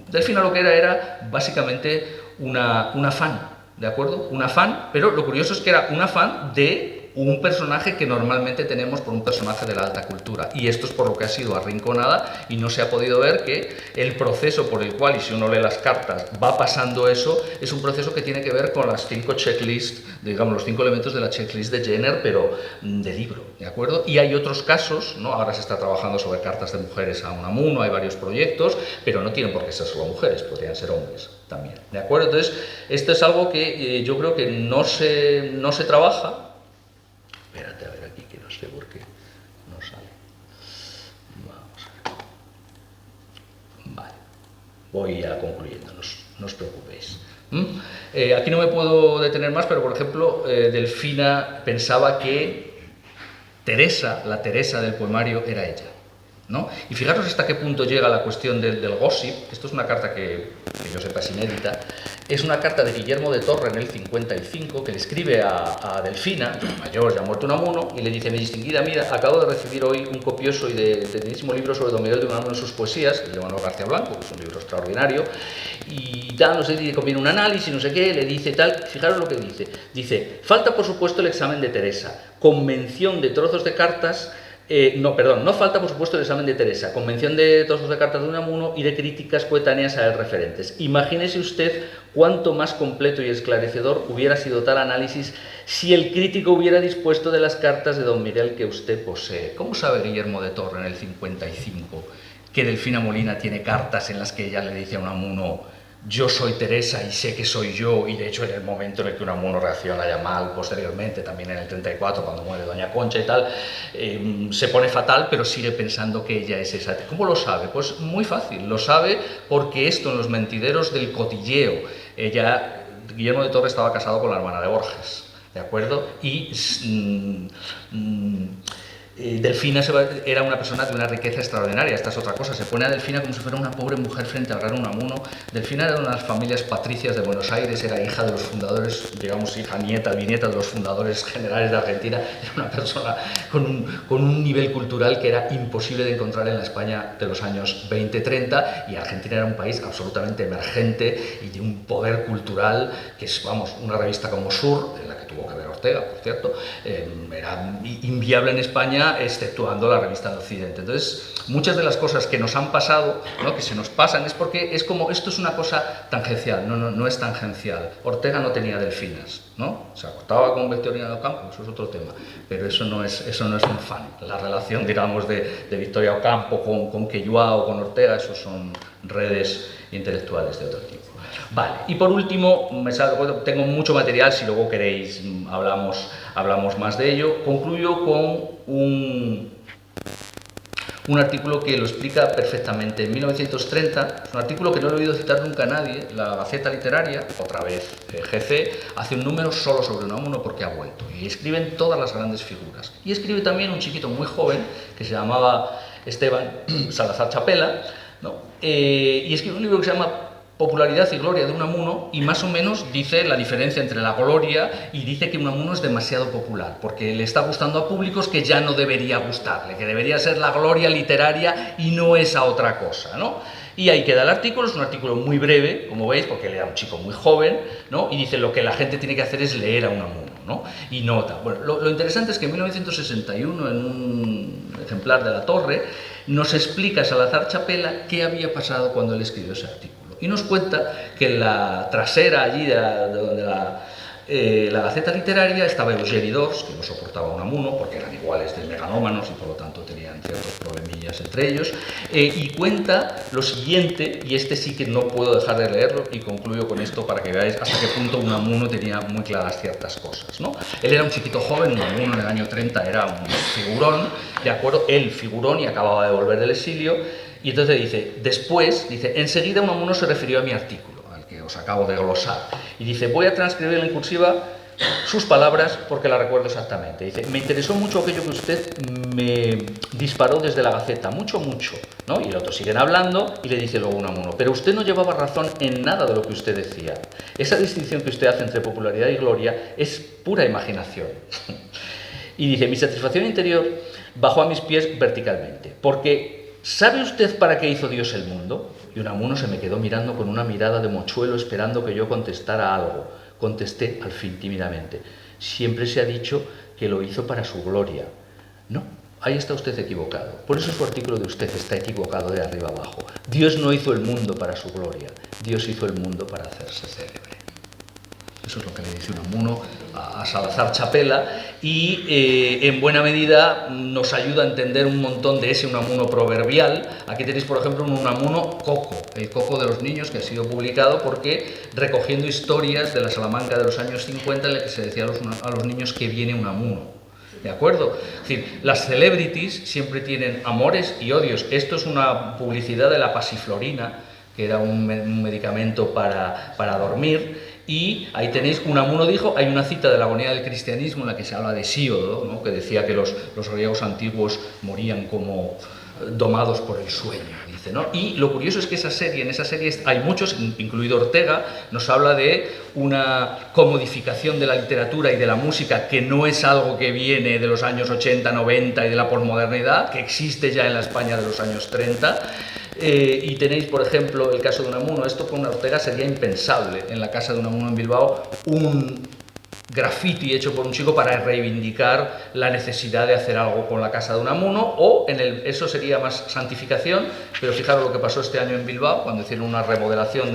Delfina lo que era básicamente una fan, ¿de acuerdo? Una fan, pero lo curioso es que era una fan de un personaje que normalmente tenemos por un personaje de la alta cultura, y esto es por lo que ha sido arrinconada y no se ha podido ver que el proceso por el cual, y si uno lee las cartas, va pasando eso, es un proceso que tiene que ver con las 5 checklists, digamos, los 5 elementos de la checklist de Jenner, pero de libro, ¿de acuerdo? Y hay otros casos, ¿no? Ahora se está trabajando sobre cartas de mujeres a Unamuno, hay varios proyectos, pero no tienen por qué ser solo mujeres, podrían ser hombres también, ¿de acuerdo? Entonces, esto es algo que yo creo que no se trabaja. Espérate, a ver aquí, que no sé por qué no sale. Vamos a ver. Vale. Voy ya concluyendo, no os preocupéis. Aquí no me puedo detener más, pero por ejemplo, Delfina pensaba que la Teresa del poemario era ella, ¿no? Y fijaros hasta qué punto llega la cuestión del gossip. Esto es una carta que yo sepa es inédita. Es una carta de Guillermo de Torre en el 55 que le escribe a Delfina, ya mayor, ya muerto Unamuno, y le dice: mi distinguida amiga, acabo de recibir hoy un copioso y detenidísimo libro sobre Don Miguel de Unamuno y sus poesías, el de Manuel García Blanco, que es un libro extraordinario, y tal, no sé, que conviene un análisis, no sé qué, le dice tal. Fijaros lo que dice. Dice: falta por supuesto el examen de Teresa, con mención de trozos de cartas. No falta por supuesto el examen de Teresa, con mención de trozos de cartas de Unamuno y de críticas coetáneas a él referentes. Imagínese usted cuánto más completo y esclarecedor hubiera sido tal análisis si el crítico hubiera dispuesto de las cartas de don Miguel que usted posee. ¿Cómo sabe Guillermo de Torre en el 55 que Delfina Molina tiene cartas en las que ella le dice a Unamuno: yo soy Teresa y sé que soy yo? Y de hecho en el momento en el que Unamuno reacciona ya mal, posteriormente, también en el 34, cuando muere doña Concha y tal, se pone fatal, pero sigue pensando que ella es esa. ¿Cómo lo sabe? Pues muy fácil, lo sabe porque esto en los mentideros del cotilleo. Guillermo de Torre estaba casado con la hermana de Borges, ¿de acuerdo? Y Delfina era una persona de una riqueza extraordinaria. Esta es otra cosa, se pone a Delfina como si fuera una pobre mujer frente al gran Unamuno. Delfina era de unas familias patricias de Buenos Aires, era hija de los fundadores, digamos hija, nieta, bisnieta de los fundadores generales de Argentina. Era una persona con un nivel cultural que era imposible de encontrar en la España de los años 20-30, y Argentina era un país absolutamente emergente y de un poder cultural que es, vamos, una revista como Sur, en la que tuvo que ver Ortega, por cierto, era inviable en España, exceptuando la revista de Occidente. Entonces, muchas de las cosas que nos han pasado, ¿no?, que se nos pasan, es porque es como, esto es una cosa tangencial. No es tangencial. Ortega no tenía delfinas, ¿no? Se acostaba con Victoriano Ocampo, eso es otro tema, pero eso no es un fan. La relación, digamos, de Victoria Ocampo con Queyoá o con Ortega, eso son redes intelectuales de otro tipo. Vale, y por último, tengo mucho material, si luego queréis hablamos más de ello. Concluyo con un artículo que lo explica perfectamente. En 1930, es un artículo que no lo he oído citar nunca a nadie, la Gaceta Literaria, otra vez GC, hace un número solo sobre Unamuno porque ha vuelto, y escriben todas las grandes figuras. Y escribe también un chiquito muy joven, que se llamaba Esteban Salazar Chapela, ¿no? Y escribe un libro que se llama Popularidad y Gloria de Unamuno, y más o menos dice la diferencia entre la gloria, y dice que Unamuno es demasiado popular, porque le está gustando a públicos que ya no debería gustarle, que debería ser la gloria literaria y no esa otra cosa, ¿no? Y ahí queda el artículo, es un artículo muy breve, como veis, porque él era un chico muy joven, ¿no? Y dice lo que la gente tiene que hacer es leer a Unamuno, ¿no? Y nota. Bueno, lo interesante es que en 1961, en un ejemplar de La Torre, nos explica Salazar Chapela qué había pasado cuando él escribió ese artículo. Y nos cuenta que en la trasera allí de la Gaceta Literaria estaba Eugeni d'Ors, que no soportaba a Unamuno porque eran iguales de megalómanos y por lo tanto tenían ciertos problemillas entre ellos, y cuenta lo siguiente, y este sí que no puedo dejar de leerlo, y concluyo con esto para que veáis hasta qué punto Unamuno tenía muy claras ciertas cosas, ¿no? Él era un chiquito joven, Unamuno en el año 30 era un figurón, ¿de acuerdo? Él figurón y acababa de volver del exilio. Y entonces dice, enseguida Unamuno se refirió a mi artículo, al que os acabo de glosar, y dice, voy a transcribir en cursiva sus palabras porque la recuerdo exactamente. Dice, me interesó mucho aquello que usted me disparó desde la Gaceta, mucho, ¿no? Y el otro siguen hablando y le dice luego Unamuno, pero usted no llevaba razón en nada de lo que usted decía. Esa distinción que usted hace entre popularidad y gloria es pura imaginación. Y dice, mi satisfacción interior bajó a mis pies verticalmente, porque ¿sabe usted para qué hizo Dios el mundo? Y Unamuno se me quedó mirando con una mirada de mochuelo esperando que yo contestara algo. Contesté al fin tímidamente. Siempre se ha dicho que lo hizo para su gloria. No, ahí está usted equivocado. Por eso su artículo de usted está equivocado de arriba abajo. Dios no hizo el mundo para su gloria. Dios hizo el mundo para hacerse célebre. Eso es lo que le dice Unamuno a Salazar Chapela, y en buena medida nos ayuda a entender un montón de ese Unamuno proverbial. Aquí tenéis, por ejemplo, un Unamuno coco, el coco de los niños, que ha sido publicado porque recogiendo historias de la Salamanca de los años 50 en la que se decía a los niños que viene Unamuno. ¿De acuerdo? Es decir, las celebrities siempre tienen amores y odios. Esto es una publicidad de la pasiflorina, que era un medicamento para dormir. Y ahí tenéis, Unamuno dijo, hay una cita de la agonía del cristianismo en la que se habla de Hesíodo, ¿no?, que decía que los griegos antiguos morían como domados por el sueño, dice, ¿no? Y lo curioso es que en esa serie hay muchos, incluido Ortega, nos habla de una comodificación de la literatura y de la música que no es algo que viene de los años 80, 90 y de la posmodernidad, que existe ya en la España de los años 30. Y tenéis, por ejemplo, el caso de Unamuno. Esto con Ortega sería impensable. En la casa de Unamuno en Bilbao, un graffiti hecho por un chico para reivindicar la necesidad de hacer algo con la casa de Unamuno, o eso sería más santificación, pero fijaros lo que pasó este año en Bilbao, cuando hicieron una remodelación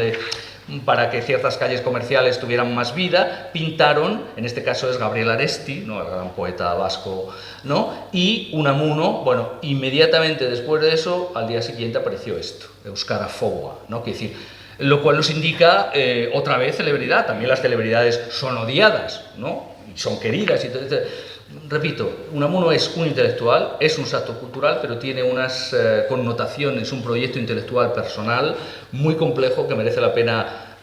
para que ciertas calles comerciales tuvieran más vida, pintaron, en este caso es Gabriel Aresti, ¿no?, el gran poeta vasco, ¿no?, y Unamuno. Bueno, inmediatamente después de eso, al día siguiente apareció esto, Euskarafoboa, ¿no?, que decir, lo cual nos indica otra vez celebridad. También las celebridades son odiadas, ¿no?, y son queridas. Entonces, repito, Unamuno es un intelectual, es un salto cultural, pero tiene unas connotaciones, un proyecto intelectual personal muy complejo que merece la pena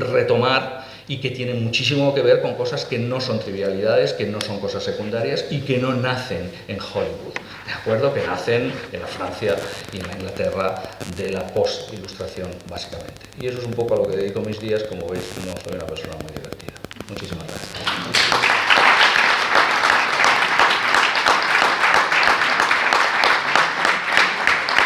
retomar, y que tiene muchísimo que ver con cosas que no son trivialidades, que no son cosas secundarias y que no nacen en Hollywood, ¿de acuerdo?, que nacen en la Francia y en la Inglaterra de la post-ilustración, básicamente. Y eso es un poco a lo que dedico mis días. Como veis, no soy una persona muy divertida. Muchísimas gracias.